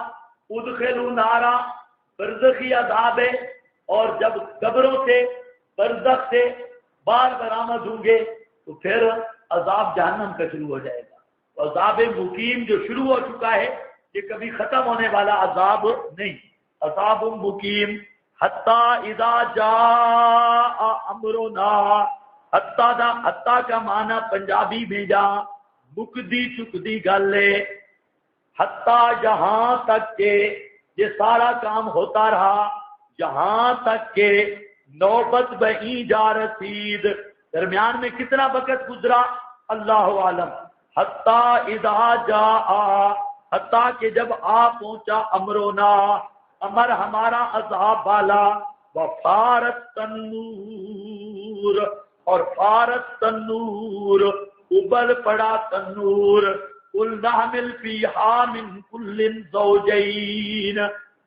Speaker 1: ادخلوا نارا، برزخی عذاب ہے، اور جب قبروں سے برزخ سے بار برآمد ہوں گے تو پھر عذاب جہنم کا شروع ہو جائے گا۔ عذاب مقیم جو شروع ہو چکا ہے، یہ کبھی ختم ہونے والا عذاب نہیں، عذاب مقیم۔ حتی اذا جاء امرنا، حتی کا معنی پنجابی میں جا مکدی چکدی گل ہے، حتی جہاں تک کہ یہ سارا کام ہوتا رہا، جہاں تک کہ نوبت بہی جا رسید، درمیان میں کتنا وقت گزرا اللہ عالم۔ حتی اذا جاء، حتی کہ جب آ پہنچا امرونا، امر ہمارا عذاب والا، وفارت تنور، اور فارت تنور، ابل پڑا تنور، قلنا حمل فیہا من کل زوجین،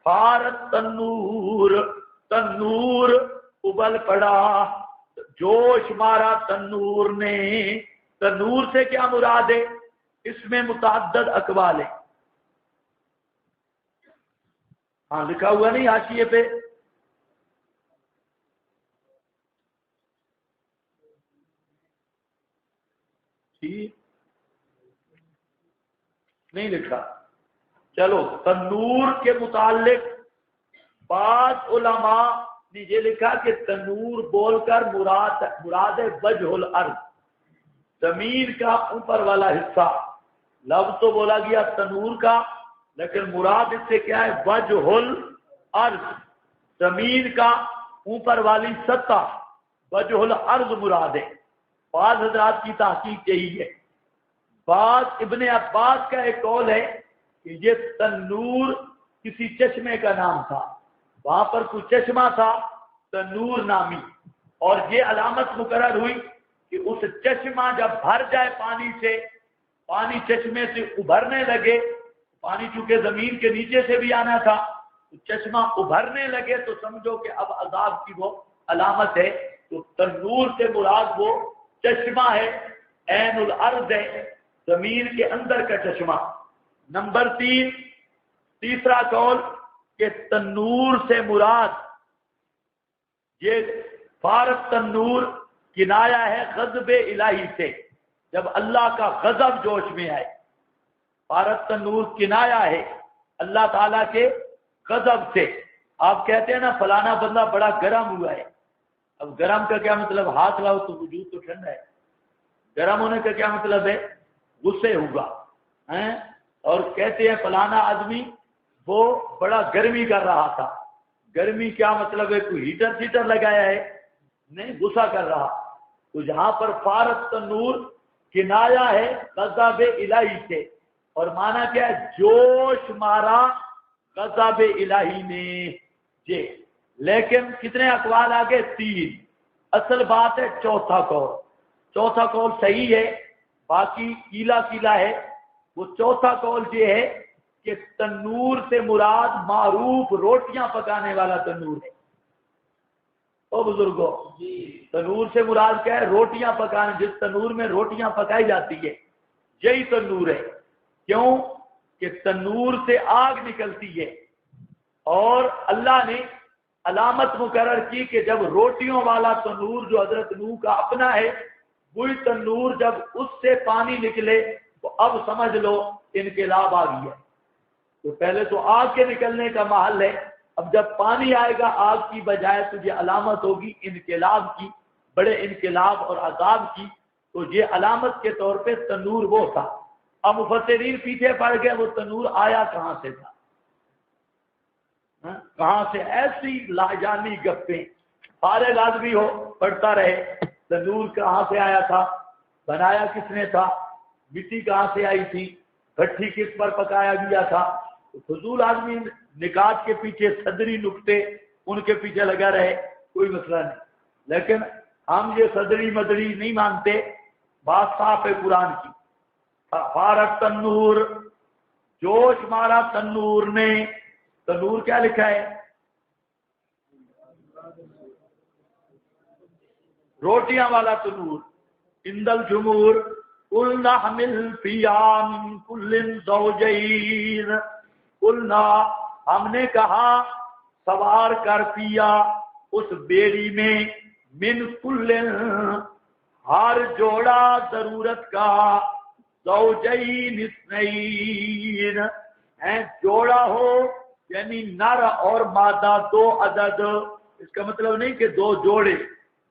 Speaker 1: فارت تنور، تنور ابل پڑا، جوش مارا تنور نے۔ تنور سے کیا مراد ہے؟ اس میں متعدد اقوال ہیں۔ ہاں لکھا ہوا نہیں حاشیے پہ؟ ٹھیک نہیں لکھا، چلو تنور کے متعلق بعض علماء نے یہ لکھا کہ تنور بول کر مراد ہے وجہ الارض، زمین کا اوپر والا حصہ۔ لفظ تو بولا گیا تنور کا، لیکن مراد اس سے کیا ہے؟ وجہ الارض، زمین کا اوپر والی سطح، وجہ الارض مراد ہے۔ بعض حضرات کی تحقیق یہی ہے۔ بعض ابن عباس کا ایک قول ہے کہ یہ تنور کسی چشمے کا نام تھا، وہاں پر کوئی چشمہ تھا تنور نامی، اور یہ علامت مقرر ہوئی کہ اس چشمہ جب بھر جائے پانی سے، پانی چشمے سے ابھرنے لگے، پانی چونکہ زمین کے نیچے سے بھی آنا تھا، تو چشمہ ابھرنے لگے تو سمجھو کہ اب عذاب کی وہ علامت ہے۔ تو تنور سے مراد وہ چشمہ ہے، عین الارض ہے، زمین کے اندر کا چشمہ۔ نمبر 3، تیسرا قول کہ تنور سے مراد یہ فارت تنور کنایا ہے غضب الہی سے، جب اللہ کا غضب جوش میں آئے۔ فارت تنور کنایا ہے اللہ تعالیٰ کے غضب سے۔ آپ کہتے ہیں نا فلانا بندہ بڑا گرم ہوا ہے، اب گرم کا کیا مطلب؟ ہاتھ لاؤ تو وجود تو ٹھنڈا ہے، گرم ہونے کا کیا مطلب ہے؟ غصے ہوگا ہیں؟ اور کہتے ہیں فلانا آدمی وہ بڑا گرمی کر رہا تھا، گرمی کیا مطلب ہے؟ کوئی ہیٹر سیٹر لگایا ہے؟ نہیں، غصہ کر رہا۔ تو جہاں پر فارت تنور کنایا ہے غضب الہی سے، اور مانا کیا ہے؟ جوش مارا غضب الہی نے جی۔ لیکن کتنے اقوال آگے؟ 3۔ اصل بات ہے چوتھا قول، چوتھا قول صحیح ہے، باقی کیلا کیلا ہے۔ وہ چوتھا قول یہ ہے کہ تنور سے مراد معروف روٹیاں پکانے والا تنور ہے۔ او بزرگوں، تنور سے مراد کیا ہے؟ روٹیاں پکانے، جس تنور میں روٹیاں پکائی جاتی ہے یہی تنور ہے۔ کیوں کہ تنور سے آگ نکلتی ہے، اور اللہ نے علامت مقرر کی کہ جب روٹیوں والا تنور جو حضرت نوح کا اپنا ہے، وہی تنور جب اس سے پانی نکلے تو اب سمجھ لو انقلاب آ گیا۔ تو پہلے تو آگ کے نکلنے کا محل ہے، اب جب پانی آئے گا آگ کی بجائے تو یہ علامت ہوگی انقلاب کی، بڑے انقلاب اور عذاب کی۔ تو یہ علامت کے طور پہ تنور وہ تھا۔ اب مفسرین پیچھے پڑ گئے وہ تنور آیا کہاں سے تھا، کہاں سے؟ ایسی لاجانی گپیں، فارغ آدمی ہو پڑھتا رہے تنور کہاں سے آیا تھا، بنایا کس نے تھا، مٹی کہاں سے آئی تھی، بھٹی کس پر پکایا گیا تھا۔ فضول آدمی نکات کے پیچھے صدری نکتے ان کے پیچھے لگا رہے، کوئی مسئلہ نہیں۔ لیکن ہم یہ صدری مدری نہیں مانتے، بات صاف ہے قرآن کی۔ فارت تنور، جوش مارا تنور نے۔ تنور کیا لکھا ہے؟ روٹیاں والا تنور۔ اندل جمہور قلنا حمل فیہا من کل زوجین، قلنا ہم نے کہا سوار کر پیا اس بیڑی میں، من کل ہر جوڑا ضرورت کا، زوجین اثنین جوڑا ہو یعنی نر اور مادہ 2 عدد۔ اس کا مطلب نہیں کہ 2 جوڑے،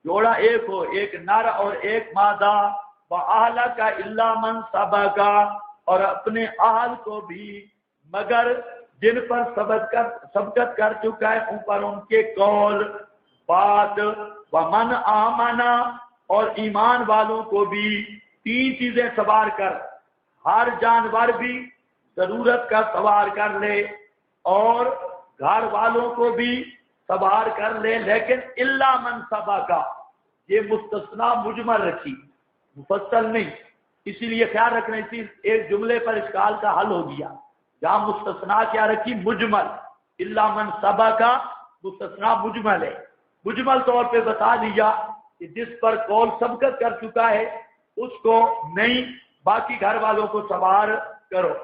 Speaker 1: جوڑا ایک ہو، ایک نر اور ایک مادہ۔ وَأَهْلَكَ إِلَّا مَنْ سَبَقَ، اور اپنے اہل کو بھی مگر جن پر سبقت کر چکا ہے اوپر ان کے قول بات۔ وَمَنْ آمَنَ، اور ایمان والوں کو بھی 3 چیزیں سوار کر، ہر جانور بھی ضرورت کا سوار کر لے اور گھر والوں کو بھی سوار کر لے، لیکن الا من سبق، یہ مستثنا مجمل رکھی، مفصل نہیں، اسی لیے خیال رکھنا چاہیے۔ ایک جملے پر اشکال کا حل ہو گیا، جہاں مستثنا کیا رکھی؟ مجمل۔ الا من سبق مستثنا مجمل ہے، مجمل طور پہ بتا دیا کہ جس پر قول سبقت کر چکا ہے اس کو نہیں، باقی گھر والوں کو سوار کرو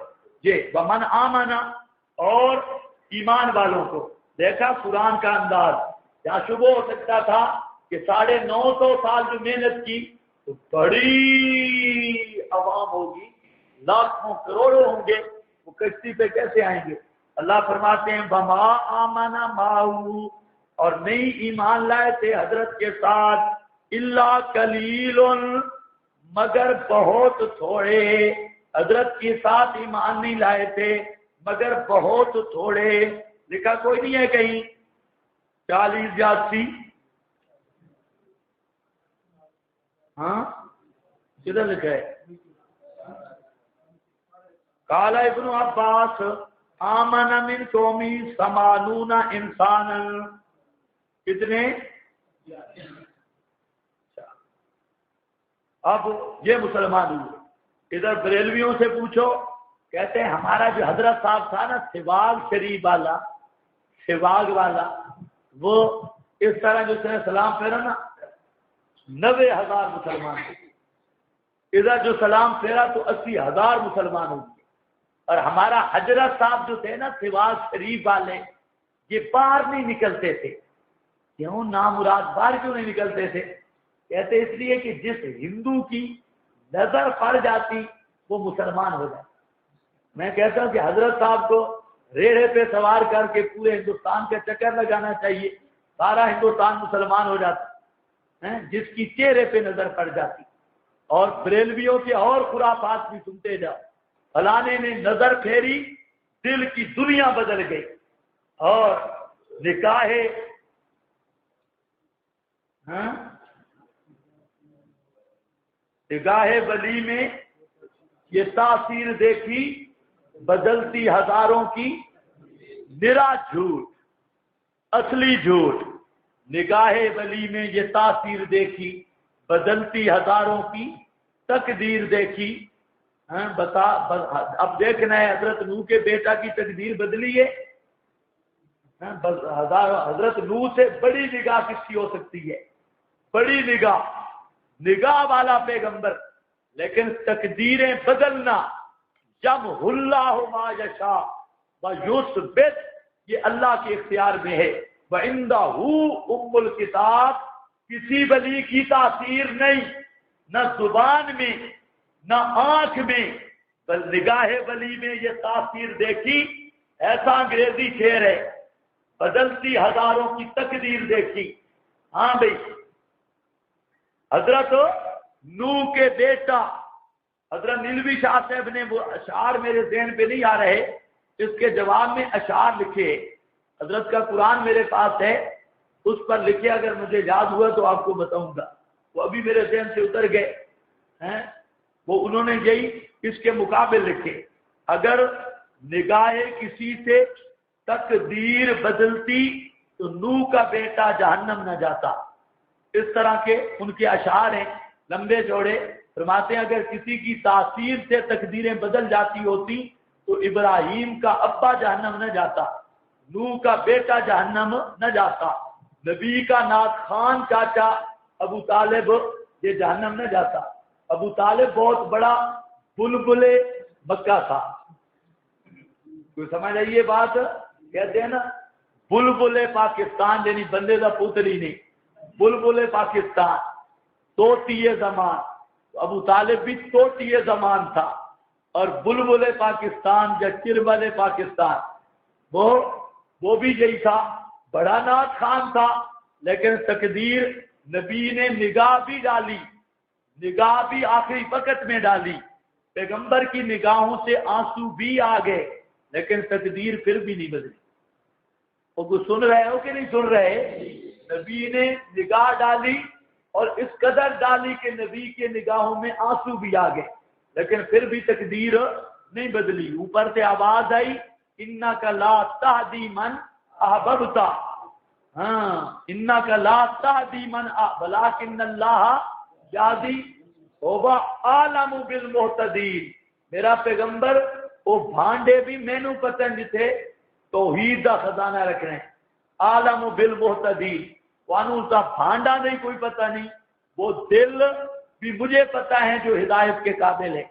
Speaker 1: جی۔ ومن آمنا، اور ایمان والوں کو۔ دیکھا قرآن کا انداز، جہاں شبہ ہو سکتا تھا کہ 950 سال جو محنت کی تو بڑی عوام ہوگی، لاکھوں کروڑوں ہوں گے، وہ کشتی پہ کیسے آئیں گے؟ اللہ فرماتے ہیں وما آمنا معہو، اور نہیں ایمان لائے تھے حضرت کے ساتھ، الا قلیل، مگر بہت تھوڑے۔ حضرت کے ساتھ ایمان نہیں لائے تھے مگر بہت تھوڑے۔ لکھا کوئی نہیں ہے کہیں 40 یا 80؟ ہاں کدھر لکھا ہے؟ قال ابن عباس آمن من قومی 80 انسانا، کتنے؟ اب یہ مسلمان ہوئے۔ ادھر بریلویوں سے پوچھو، کہتے ہیں ہمارا جو حضرت صاحب تھا نا سواگ شریف والا، سواگ والا، وہ اس طرح جو اس نے سلام پھیرا نا 90,000 مسلمان تھے، ادھر جو سلام پھیرا تو 80,000 مسلمان ہو گئے۔ اور ہمارا حضرت صاحب جو تھے نا سواگ شریف والے، یہ باہر نہیں نکلتے تھے۔ کیوں نامراد باہر کیوں نہیں نکلتے تھے؟ کہتے اس لیے کہ جس ہندو کی نظر پڑ جاتی وہ مسلمان ہو جائے۔ میں کہتا ہوں کہ حضرت صاحب کو ریڑھے پہ سوار کر کے پورے ہندوستان کا چکر لگانا چاہیے، سارا ہندوستان مسلمان ہو جاتا ہے، جس کی چہرے پہ نظر پڑ جاتی۔ اور بریلویوں کے اور خرافات بھی سنتے جاؤ، فلانے نے نظر پھیری، دل کی دنیا بدل گئی۔ اور نکاح نگاہ ولی میں یہ تاثیر دیکھی بدلتی ہزاروں کی، نرا جھوٹ، اصلی جھوٹ۔ نگاہ ولی میں یہ تاثیر دیکھی بدلتی ہزاروں کی، تقدیر دیکھی۔ بتا اب دیکھنا ہے حضرت نوح کے بیٹا کی تقدیر بدلی ہے۔ حضرت نوح سے بڑی نگاہ کس کی ہو سکتی ہے؟ بڑی نگاہ والا پیغمبر، لیکن تقدیریں بدلنا، جب اللہ ما یشاء ویثبت، یہ اللہ کے اختیار میں ہے۔ وَعِندَهُ أُمُّ الْكِتَابِ، کسی ولی کی تاثیر نہیں، نہ زبان میں نہ آنکھ میں، بل نگاہ ولی میں یہ تاثیر دیکھی۔ ایسا انگریزی شعر ہے، بدلتی ہزاروں کی تقدیر دیکھی۔ ہاں بھائی، حضرت نوح کے بیٹا حضرت نیلوی شاہ صاحب نے، وہ اشعار میرے ذہن پہ نہیں آ رہے، اس کے جواب میں اشعار لکھے۔ حضرت کا قرآن میرے پاس ہے، اس پر لکھے، اگر مجھے یاد ہوا تو آپ کو بتاؤں گا، وہ ابھی میرے ذہن سے اتر گئے ہیں۔ وہ انہوں نے یہی اس کے مقابل لکھے، اگر نگاہ کسی سے تقدیر بدلتی تو نوح کا بیٹا جہنم نہ جاتا۔ اس طرح کے ان کے اشعار ہیں، لمبے چوڑے، فرماتے ہیں اگر کسی کی تاثیر سے تقدیریں بدل جاتی ہوتی تو ابراہیم کا ابا جہنم نہ جاتا، نوح کا بیٹا جہنم نہ جاتا، نبی کا ناک خان چاچا ابو طالب یہ جہنم نہ جاتا۔ ابو طالب بہت بڑا بلبل مکہ تھا، کوئی سمجھ آئیے بات؟ کہتے ہیں نا بلبل پاکستان، یعنی بندے کا پوتر ہی نہیں، بلبل پاکستان، طوطی زمان۔ ابو طالب بھی طوطی زمان تھا، اور بلبل پاکستان یا چربل پاکستان وہ بھی یہی تھا، بڑا ناک خان تھا، لیکن تقدیر نبی نے نگاہ بھی ڈالی، نگاہ بھی آخری وقت میں ڈالی، پیغمبر کی نگاہوں سے آنسو بھی آ گئے، لیکن تقدیر پھر بھی نہیں بدلی۔ وہ کچھ سن رہے ہو کہ نہیں سن رہے؟ نبی نے نگاہ ڈالی، اور اس قدر ڈالی کہ نبی کے نگاہوں میں آنسو بھی آ گئے، لیکن پھر بھی تقدیر نہیں بدلی۔ اوپر سے آواز آئی اِنَّكَ لَا تَهْدِي مَنْ أَحْبَبْتَ، اِنَّكَ لَا تَهْدِي مَنْ وَلَٰكِنَّ اللَّهَ يَهْدِي وَهُوَ أَعْلَمُ بِالْمُهْتَدِينَ۔ میرا پیغمبر وہ بھانڈے بھی مینو پسند تھے، توحید کا خزانہ رکھ رہے ہیں، عالم بالمہتدین، وانو کا بھانڈا نہیں کوئی پتہ نہیں، وہ دل بھی مجھے پتہ ہے جو ہدایت کے قابل ہے،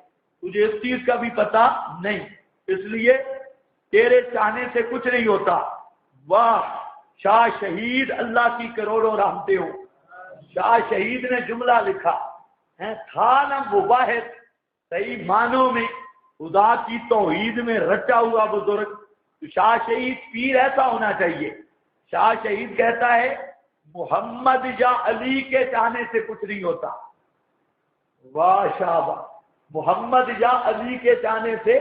Speaker 1: تجھے اس چیز کا بھی پتہ نہیں، اس لیے تیرے چاہنے سے کچھ نہیں ہوتا۔ واہ شاہ شہید، اللہ کی کروڑوں رحمتیں ہوں۔ شاہ شہید نے جملہ لکھا ہے، تھا نہ مباحث، صحیح معنوں میں خدا کی توحید میں رچا ہوا بزرگ، تو شاہ شہید پیر ایسا ہونا چاہیے۔ شاہ شہید کہتا ہے محمد یا علی کے چاہنے سے کچھ نہیں ہوتا۔ واہ شاہ واہ، محمد یا علی کے چاہنے سے